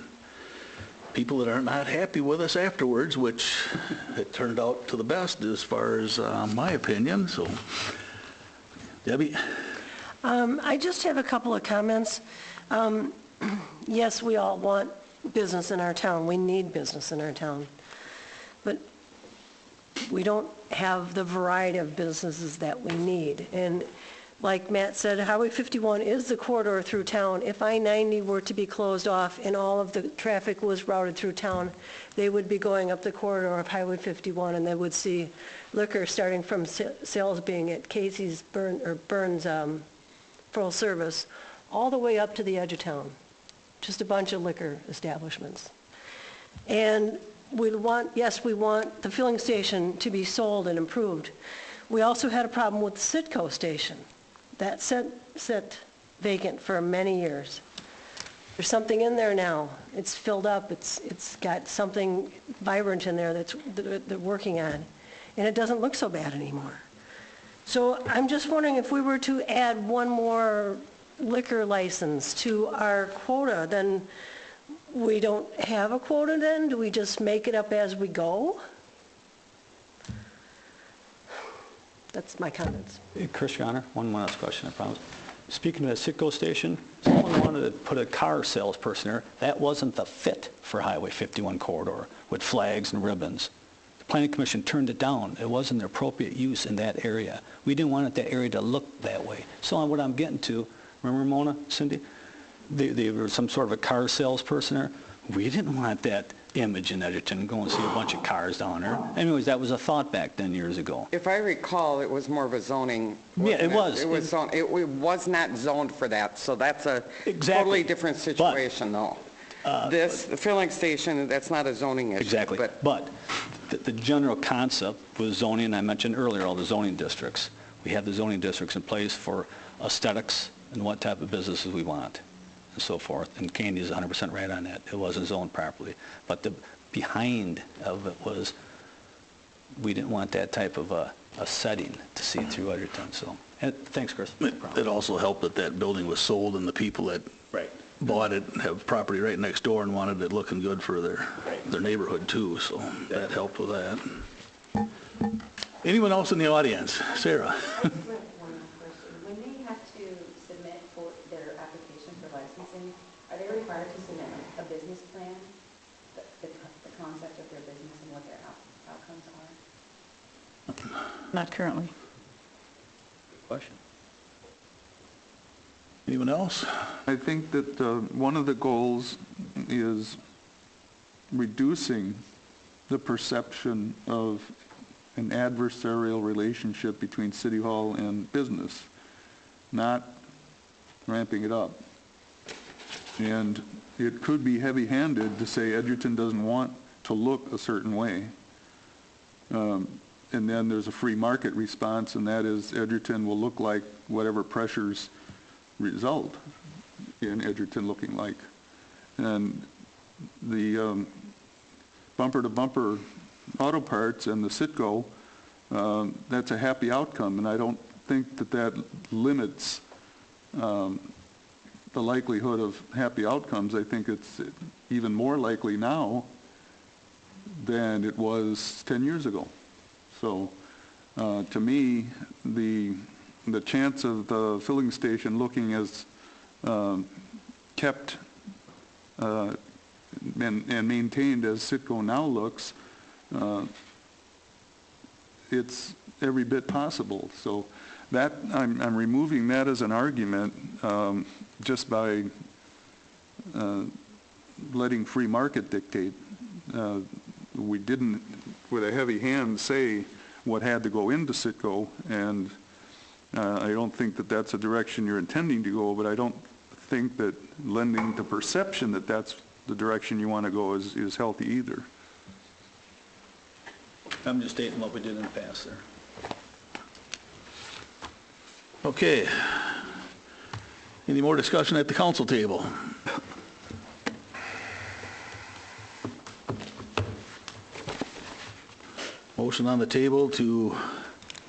people that are not happy with us afterwards, which it turned out to the best as far as my opinion. So, Debbie? I just have a couple of comments. Yes, we all want business in our town. We need business in our town. But we don't have the variety of businesses that we need. And like Matt said, Highway 51 is the corridor through town. If I-90 were to be closed off and all of the traffic was routed through town, they would be going up the corridor of Highway 51, and they would see liquor starting from sales being at Casey's, Burns Full Service, all the way up to the edge of town. Just a bunch of liquor establishments. And we want the filling station to be sold and improved. We also had a problem with the Citgo station. That sat vacant for many years. There's something in there now. It's filled up. It's got something vibrant in there that they're working on. And it doesn't look so bad anymore. So I'm just wondering if we were to add one more liquor license to our quota, then we don't have a quota then? Do we just make it up as we go? That's my comments. Hey, Chris, Your Honor, one last question, I promise. Speaking of the Citgo station, someone wanted to put a car salesperson there. That wasn't the fit for Highway 51 corridor with flags and ribbons. The Planning Commission turned it down. It wasn't the appropriate use in that area. We didn't want that area to look that way. So what I'm getting to, remember Mona, Cindy? They were some sort of a car salesperson there. We didn't want that image in Edgerton, go and see a bunch of cars down there. Anyways, that was a thought back then years ago. If I recall, it was more of a zoning. Yeah, it was. It was not zoned for that, so that's a totally different situation, though. The filling station, that's not a zoning issue. Exactly. But the general concept was zoning, and I mentioned earlier all the zoning districts. We have the zoning districts in place for aesthetics and what type of businesses we want, and so forth. And Candy is 100% right on that. It wasn't zoned properly. But the behind of it was we didn't want that type of a setting to see through Edgerton. So thanks, Chris. It also helped that that building was sold and the people that bought it have property right next door and wanted it looking good for their neighborhood too. So that helped with that. Anyone else in the audience? Sarah? When they have to submit for their application for licensing, are they required to submit a business plan? The concept of their business and what their outcomes are. Not currently. Question. Anyone else? I think that one of the goals is reducing the perception of an adversarial relationship between City Hall and business, not ramping it up. And it could be heavy-handed to say Edgerton doesn't want to look a certain way. And then there's a free market response, and that is Edgerton will look like whatever pressures result in Edgerton looking like. And the bumper-to-bumper auto parts and the Citgo, that's a happy outcome, and I don't think that that limits the likelihood of happy outcomes. I think it's even more likely now than it was 10 years ago. So to me, the chance of the filling station looking as kept and maintained as Citgo now looks, it's every bit possible. So that I'm removing that as an argument just by letting free market dictate. We didn't, with a heavy hand, say what had to go into Citgo, and I don't think that that's a direction you're intending to go, but I don't think that lending the perception that that's the direction you want to go is healthy either. I'm just stating what we did in the past there. Okay. Any more discussion at the council table? Motion on the table to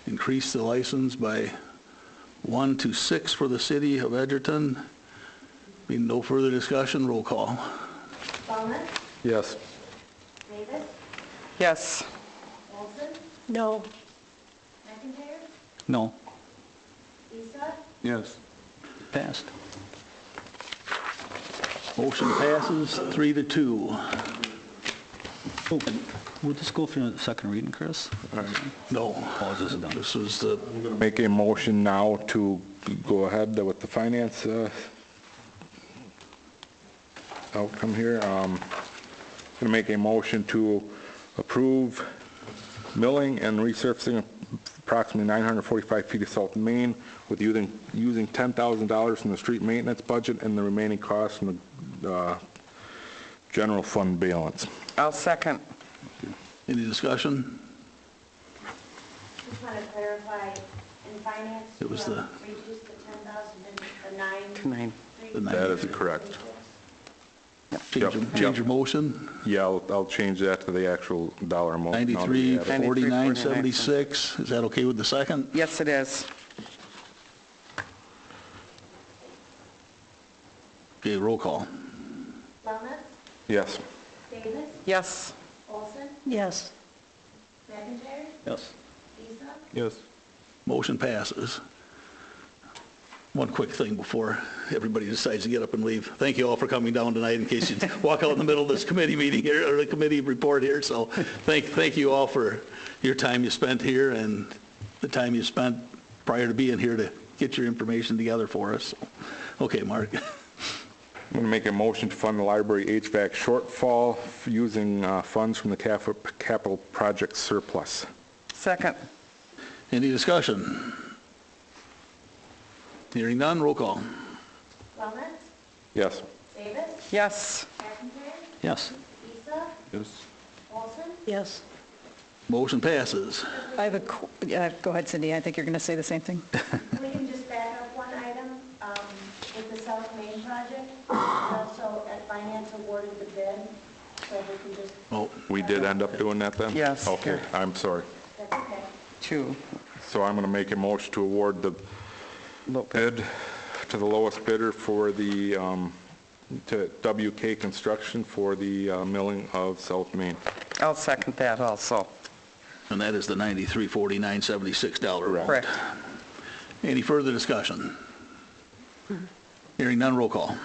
increase the license by 1 to 6 for the city of Edgerton. Being no further discussion, roll call. Ballmer? Yes. Davis? Yes. Olson? No. McIntyre? No. Isa? Yes. Passed. Motion passes 3-2. Oh, will this go through the second reading, Chris? No. Oh, this is done. This was the, Make a motion now to go ahead with the finance outcome here. Going to make a motion to approve milling and resurfacing approximately 945 feet of South Main with using $10,000 from the street maintenance budget and the remaining costs from the general fund balance. I'll second. any discussion? Just want to clarify, in finance, It was the- reduce the 10,000 and the 9. To 9. The That is correct. Change your motion, Yeah, I'll change that to the actual dollar amount. 93,4976. Is that okay with the second? Yes, it is. Okay, roll call. Wellness? Yes. Davis? Yes. Olson? Yes. McIntyre? Yes. Isa? Yes. Motion passes. One quick thing before everybody decides to get up and leave. Thank you all for coming down tonight in case you walk out in the middle of this committee meeting here, or the committee report here. So thank you all for your time you spent here and the time you spent prior to being here to get your information together for us. Okay, Mark. I'm going to make a motion to fund the library HVAC shortfall using funds from the capital project surplus. Second. Any discussion? Hearing none, roll call. Wellness? Yes. Davis? Yes. McIntyre? Yes. Isa? Yes. Olson? Yes. Motion passes. I have go ahead, Cindy, I think you're going to say the same thing. We can just back up one item with the South Main project. Also, at finance awarded the bid, so we can just, Oh, We did end up doing that then? Yes. Okay, I'm sorry. that's okay. 2. So I'm going to make a motion to award the bid to the lowest bidder for the, to WK Construction for the milling of South Main. I'll second that also. and that is the $93,4976 amount. Correct. Any further discussion? Hearing none, roll call.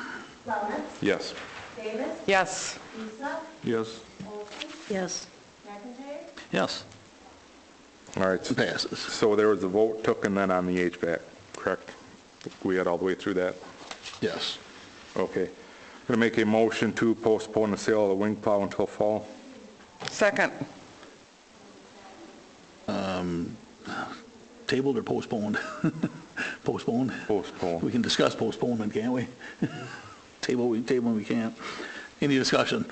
Wellness? Yes. Davis? Yes. Isa? Yes. Olson? Yes. McIntyre? Yes. All right, Passes. so there was a vote took and then on the HVAC, correct? We had all the way through that? Yes. Okay. Going to make a motion to postpone the sale of the wing plow until fall. Second. Tabled or postponed? Postponed? Postpone. We can discuss postponement, can't we? Table we can't. Any discussion?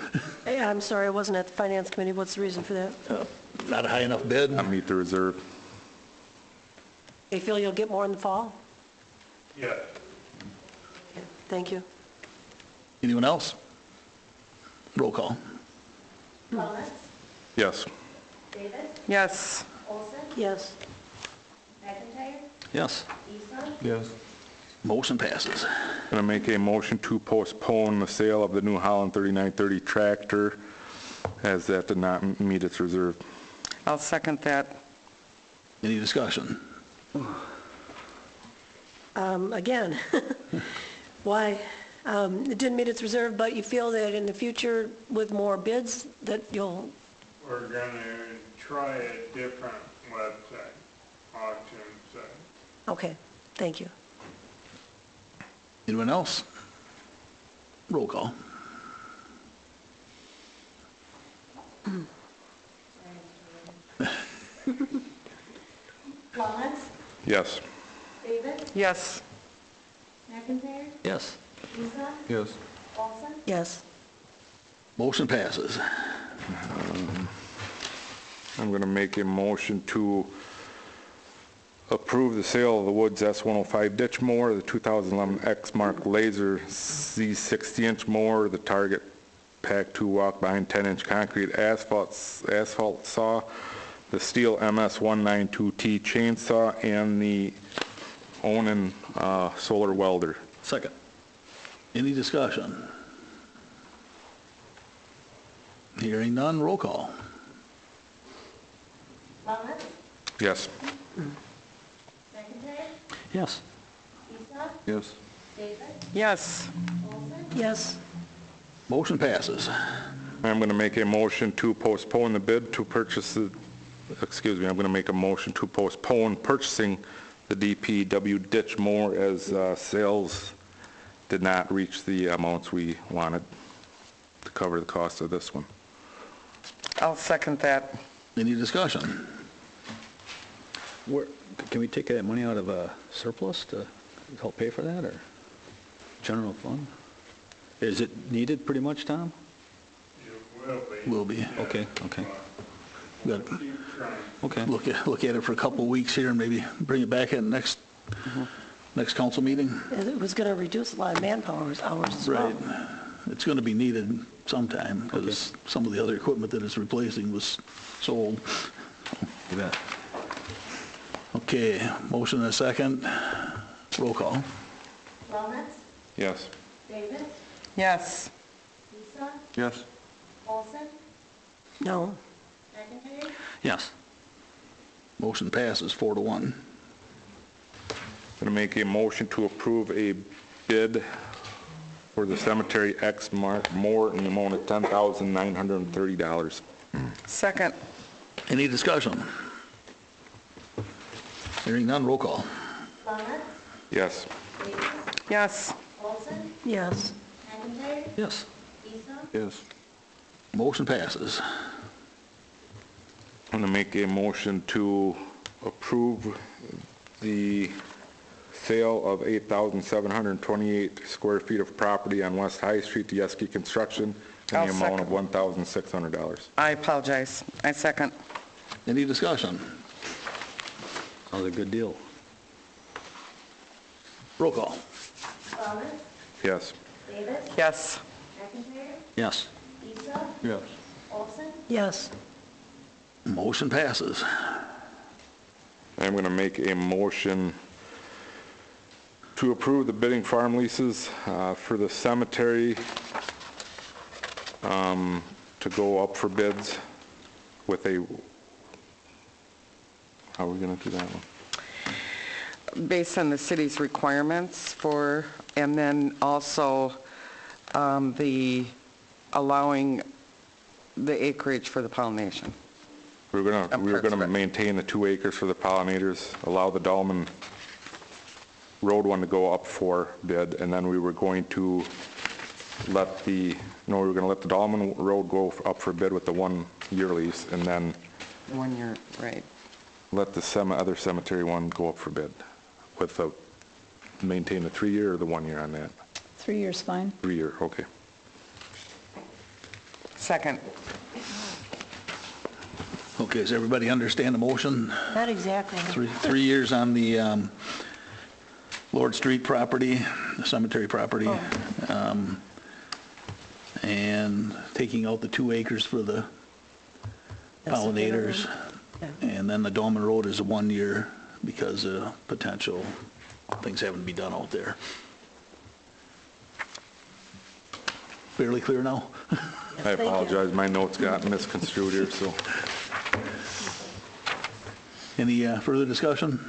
Hey, I'm sorry, I wasn't at the Finance Committee. What's the reason for that? Not a high enough bid? Not meet the reserve. You feel you'll get more in the fall? Yeah. Thank you. Anyone else? Roll call. Mullins? Yes. Davis? Yes. Olson? Yes. McIntyre? Yes. Eastland? Yes. Motion passes. Going to make a motion to postpone the sale of the New Holland 3930 tractor as that did not meet its reserve. I'll second that. Any discussion? Again, why? It didn't meet its reserve, but you feel that in the future with more bids that you'll, We're gonna try a different website, auction site. okay, thank you. Anyone else? Roll call. Mullins? Yes. Davis? Yes. McIntyre? Yes. Eastland? Yes. Olson? Yes. Motion passes. I'm going to make a motion to approve the sale of the Woods S105 ditch mower, the 2011 Exmark Laser Z60-inch mower, the Target Pack 2 walk-behind 10-inch concrete asphalt saw, the Steel MS192T chainsaw, and the Onan solar welder. Second. Any discussion? Hearing none, roll call. Mullins? Yes. McIntyre? Yes. Eastland? Yes. Davis? Yes. Olson? Yes. Motion passes. I'm going to make a motion to postpone the bid to purchase the, excuse me, I'm going to make a motion to postpone purchasing the DPW ditch mower as sales did not reach the amounts we wanted to cover the cost of this one. I'll second that. Any discussion? Where, can we take that money out of a surplus to help pay for that, or general fund? Is it needed pretty much, Tom? It Will be. Okay, okay. We got to keep trying. Okay. look at it for a couple of weeks here and maybe bring it back at next council meeting. It was going to reduce a lot of manpower hours as well. Right. It's going to be needed sometime because some of the other equipment that it's replacing was sold. You bet. Okay, motion and a second. Roll call. Mullins? Yes. Davis? Yes. Eastland? Yes. Olson? No. McIntyre? Yes. Motion passes 4-1. Going to make a motion to approve a bid for the Cemetery Exmark mower in the amount of $10,930. Second. Any discussion? Hearing none, roll call. Mullins? Yes. Davis? Yes. Olson? Yes. McIntyre? Yes. Eastland? Yes. Motion passes. I'm going to make a motion to approve the sale of 8,728 square feet of property on West High Street to Yeski Construction in I'll the amount of second. $1,600. I apologize. I second. Any discussion? That was a good deal. Roll call. Mullins? Yes. Davis? Yes. McIntyre? Yes. Eastland? Yes. Olson? Yes. Motion passes. I'm going to make a motion to approve the bidding farm leases for the cemetery to go up for bids with a, how are we going to do that one? Based on the city's requirements for, and then also the allowing the acreage for the pollination. We were gonna Parks. maintain the 2 acres for the pollinators, allow the Dahlman Road one to go up for bid, and then we were going to let the Dahlman Road go up for bid with the 1-year lease, and then 1 year, right. let the other cemetery one go up for bid with maintain the 3-year or the 1 year on that? 3 years fine. 3-year, okay. Second. Okay, does everybody understand the motion? Not exactly. 3 years on the Lord Street property, the cemetery property, and taking out the 2 acres for the pollinators. And then the Dolman Road is a 1 year because of potential things having to be done out there. Fairly clear now? I apologize, my notes got misconstrued here, so. Any further discussion?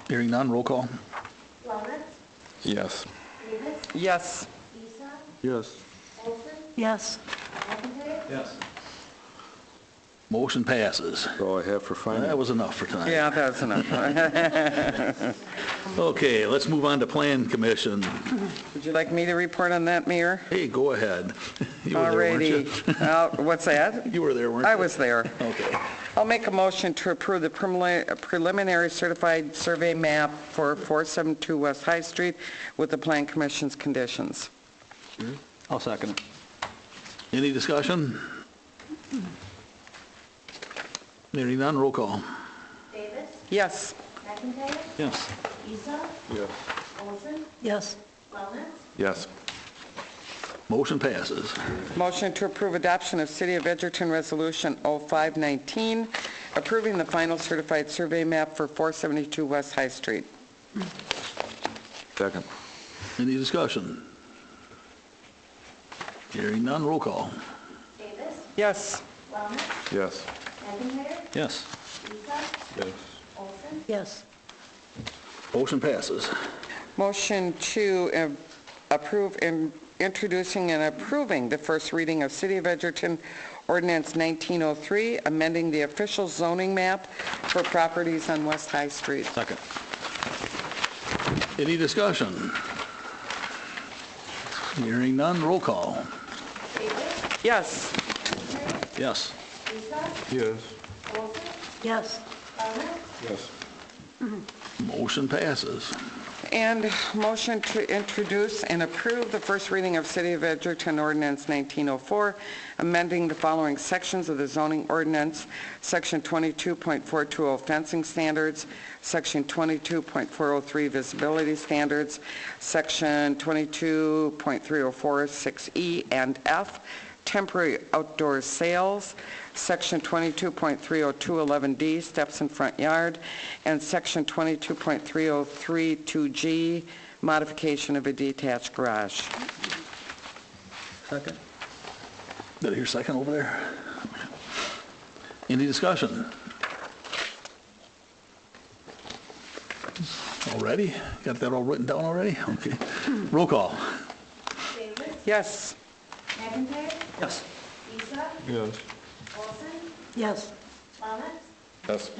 Hearing none, roll call. Wellman, Yes. Davis, Yes. Isa, Yes. Olson, Yes. McIntyre. Yes. Motion passes. That's all I have for finance. That was enough for tonight. Yeah, that's enough. Okay, let's move on to Plan Commission. Would you like me to report on that, Mayor? Hey, go ahead. You were there, weren't you? Alrighty. What's that? You were there, weren't you? I was there. Okay. I'll make a motion to approve the preliminary certified survey map for 472 West High Street with the Plan Commission's conditions. I'll second it. Any discussion? Hearing none, roll call. Davis, Yes. McIntyre, Yes. Isa, Yes. Olson, Yes. Wellman, Yes. Motion passes. Motion to approve adoption of City of Edgerton Resolution 0519, approving the final certified survey map for 472 West High Street. Second. Any discussion? Hearing none, roll call. Davis, Yes. Wellman, Yes. McIntyre, Yes. Isa, Yes. Olson, Yes. Motion passes. Motion to approve introducing and approving the first reading of City of Edgerton Ordinance 1903, amending the official zoning map for properties on West High Street. Second. Any discussion? Hearing none, roll call. Davis, Yes. McIntyre, Yes. Isa, Yes. Olson, Yes. Wellman, Yes. Motion passes. And motion to introduce and approve the first reading of City of Edgerton Ordinance 1904, amending the following sections of the zoning ordinance: Section 22.420 fencing standards, Section 22.403 visibility standards, Section 22.304 6E and F, temporary outdoor sales, Section 22.302 11D, steps in front yard, and Section 22.303 2G, modification of a detached garage. Second. Did I hear second over there? Any discussion? Already? Got that all written down already? Okay. Roll call. Davis, Yes. McIntyre, Yes. Isa, Yes. Olson, Yes. Wellman, Yes.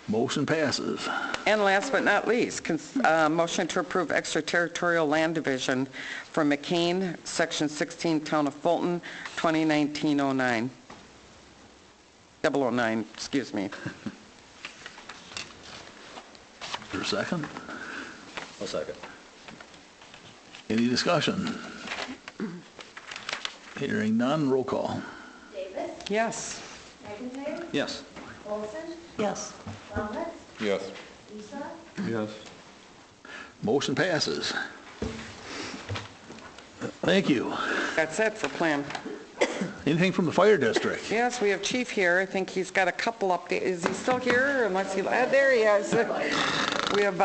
Motion passes. And last but not least, motion to approve extraterritorial land division for McCain, Section 16, Town of Fulton, 2019-09. 009, excuse me. Is there a second? I'll second. Any discussion? Hearing none, roll call. Davis, Yes. McIntyre, Yes. Olson, Yes. Wellman, Yes. Isa, Yes. Motion passes. Thank you. That's it for plan. Anything from the fire district? Yes, we have Chief here. I think he's got a couple updates. Is he still here? Unless he, there he is. We have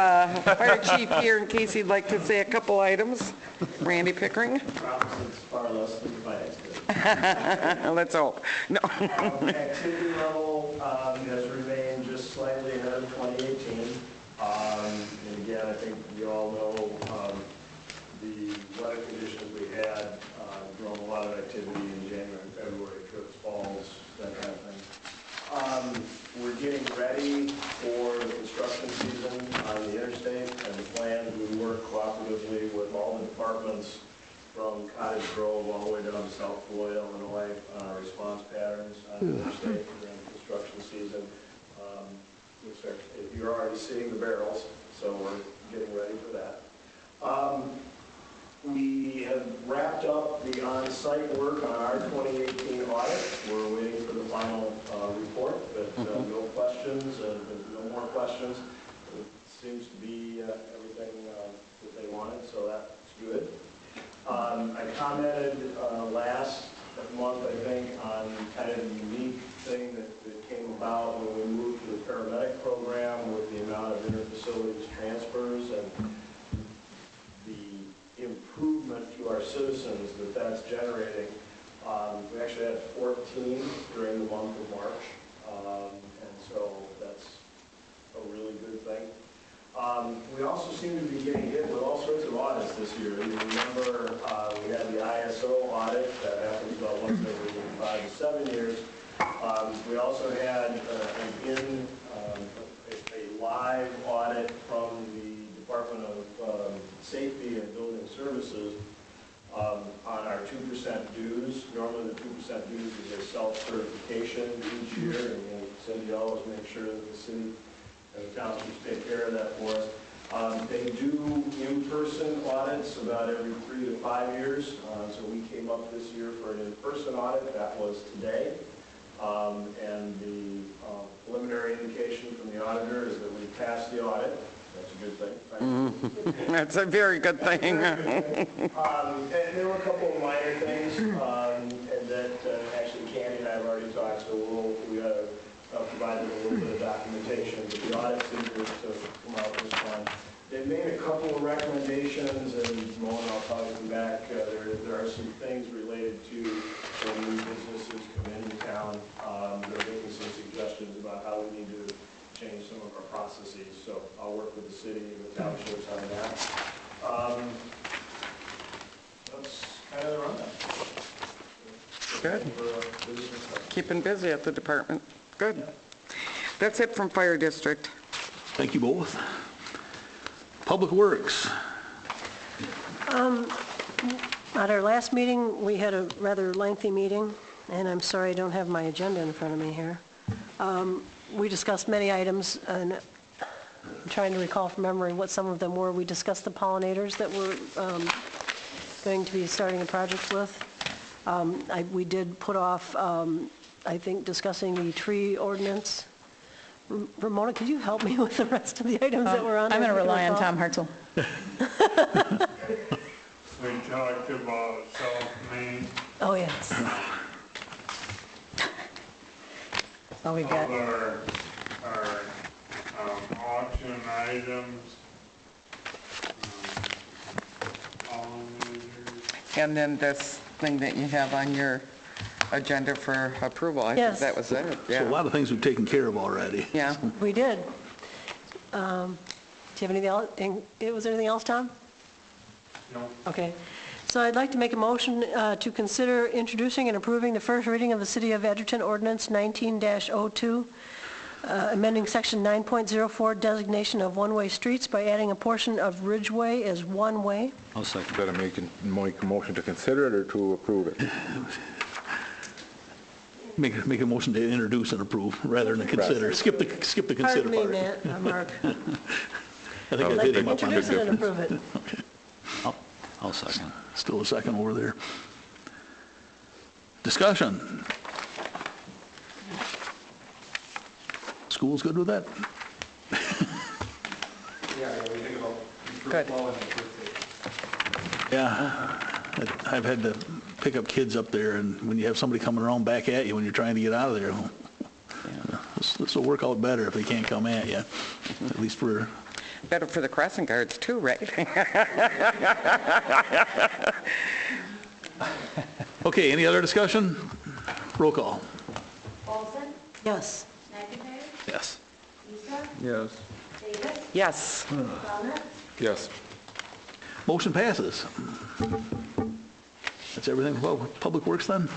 Fire Chief here in case he'd like to say a couple items. Randy Pickering. Far less than the finance committee. Let's hope. No. Activity level has remained just slightly ahead of 2018. And again, I think you all know the weather conditions we had drove a lot of activity in January February trips, falls, that kind of thing. We're getting ready for the construction season on the interstate, and the plan is we work cooperatively with all the departments from Cottage Grove all the way down to South Beloit, Illinois, on our response patterns on the interstate during the construction season. You're already seeing the barrels, so we're getting ready for that. We have wrapped up the on-site work on our 2018 audit. We're waiting for the final report, but no questions, no more questions. It seems to be everything that they wanted, so that's good. I commented last month, I think, on kind of the unique thing that came about when we moved to the paramedic program with the amount of interfacilities transfers and the improvement to our citizens that that's generating. We actually had 14 during the month of March, and so that's a really good thing. We also seem to be getting hit with all sorts of audits this year. You remember we had the ISO audit that happens about once every 5 to 7 years. We also had a live audit from the Department of Safety and Building Services on our 2% dues. Normally the 2% dues is a self-certification each year, and Cindy always makes sure that the city and the townships take care of that for us. They do in-person audits about every 3 to 5 years, so we came up this year for an in-person audit. That was today. And the preliminary indication from the auditor is that we passed the audit. That's a good thing. That's a very good thing. And there were a couple of minor things, and that actually Candy and I have already talked, so we got to provide them a little bit of documentation. But the audit seemed to come out this time. They made a couple of recommendations, and Mona, I'll probably come back. There are some things related to when new businesses come into town. They're making some suggestions about how we need to change some of our processes. So I'll work with the city and the townships on that. That's kind of the rundown. Good. Keeping busy at the department. Good. That's it from Fire District. Thank you both. Public Works. At our last meeting, we had a rather lengthy meeting, and I'm sorry I don't have my agenda in front of me here. We discussed many items, and I'm trying to recall from memory what some of them were. We discussed the pollinators that we're going to be starting a project with. We did put off, I think, discussing the tree ordinance. Ramona, could you help me with the rest of the items that were on there? I'm going to rely on Tom Hartzell. We talked about South Main. Oh, yes. Oh, we've got. Our auction items. Pollinators. And then this thing that you have on your agenda for approval, I think Yes. that was it. So a lot of things we've taken care of already. Yeah. We did. Do you have anything else? Was there anything else, Tom? No. Okay. So I'd like to make a motion to consider introducing and approving the first reading of the City of Edgerton Ordinance 19-02, amending Section 9.04 designation of one-way streets by adding a portion of Ridgeway as one-way. I'll second. Better make a motion to consider it or to approve it? Make a motion to introduce and approve rather than consider. Skip the consider Pardon me, part. Matt, Mark. I think I I'd like did to him up on introduce it and it. approve it. I'll second. Still a second over there. Discussion. School's good with that? Good. Yeah. I've had to pick up kids up there, and when you have somebody coming around back at you when you're trying to get out of there, this will work out better if they can't come at you. At least for... Better for the crossing guards too, right? Okay, any other discussion? Roll call. Olson? Yes. McIntyre? Yes. Easter? Yes. Davis? Yes. Feldman? Yes. Motion passes. That's everything for Public Works then?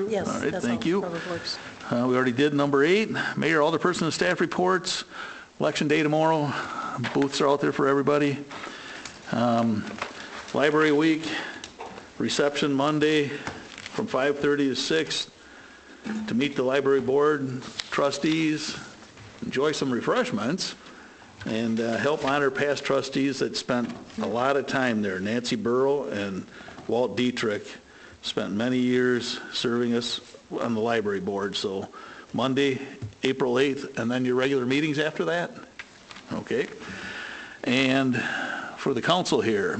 Yes, All right, that's thank all, you. Public Works. We already did number 8, mayor, alderperson, and staff reports. Election day tomorrow. Booths are out there for everybody. Library week, reception Monday from 5:30 to 6 to meet the library board, trustees, enjoy some refreshments, and help honor past trustees that spent a lot of time there. Nancy Burrow and Walt Dietrich spent many years serving us on the library board. So Monday, April 8th, and then your regular meetings after that? Okay. And for the council here,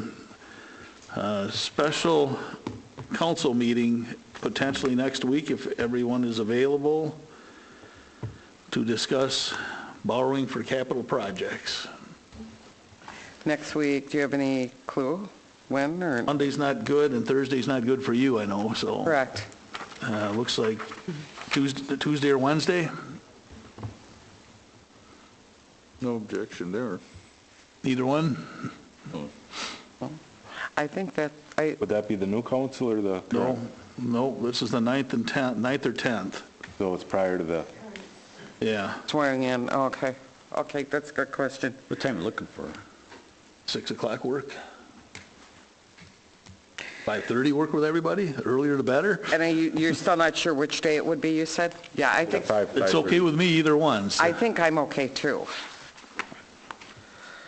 special council meeting potentially next week if everyone is available to discuss borrowing for capital projects. Next week, do you have any clue when or? Monday's not good and Thursday's not good for you, I know, so. Correct. Looks like Tuesday or Wednesday? No objection there. Either one? I think that, Would that be the new council or the? No, this is the 9th or 10th. So it's prior to the, Yeah, swearing in, okay. Okay, that's a good question. What time are you looking for? 6 o'clock work? 5:30 work with everybody? Earlier the better? And you're still not sure which day it would be, you said? Yeah, I think, It's okay with me, either one. so. I think I'm okay too.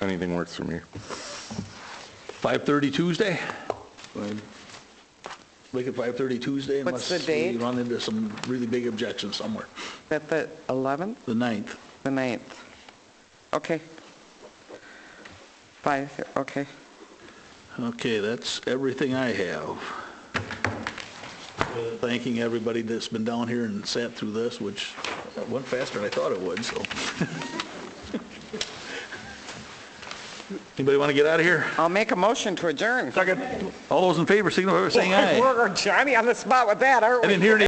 anything works for me. 5:30 Tuesday? Make it 5:30 Tuesday What's the unless date? we run into some really big objections somewhere. Is that the 11th? The 9th. The 9th. Okay. 5, okay. Okay, that's everything I have. Thanking everybody that's been down here and sat through this, which went faster than I thought it would, so. Anybody want to get out of here? I'll make a motion to adjourn. Second. All those in favor, signify by saying aye. We're Johnny on the spot with that, aren't I we? didn't hear any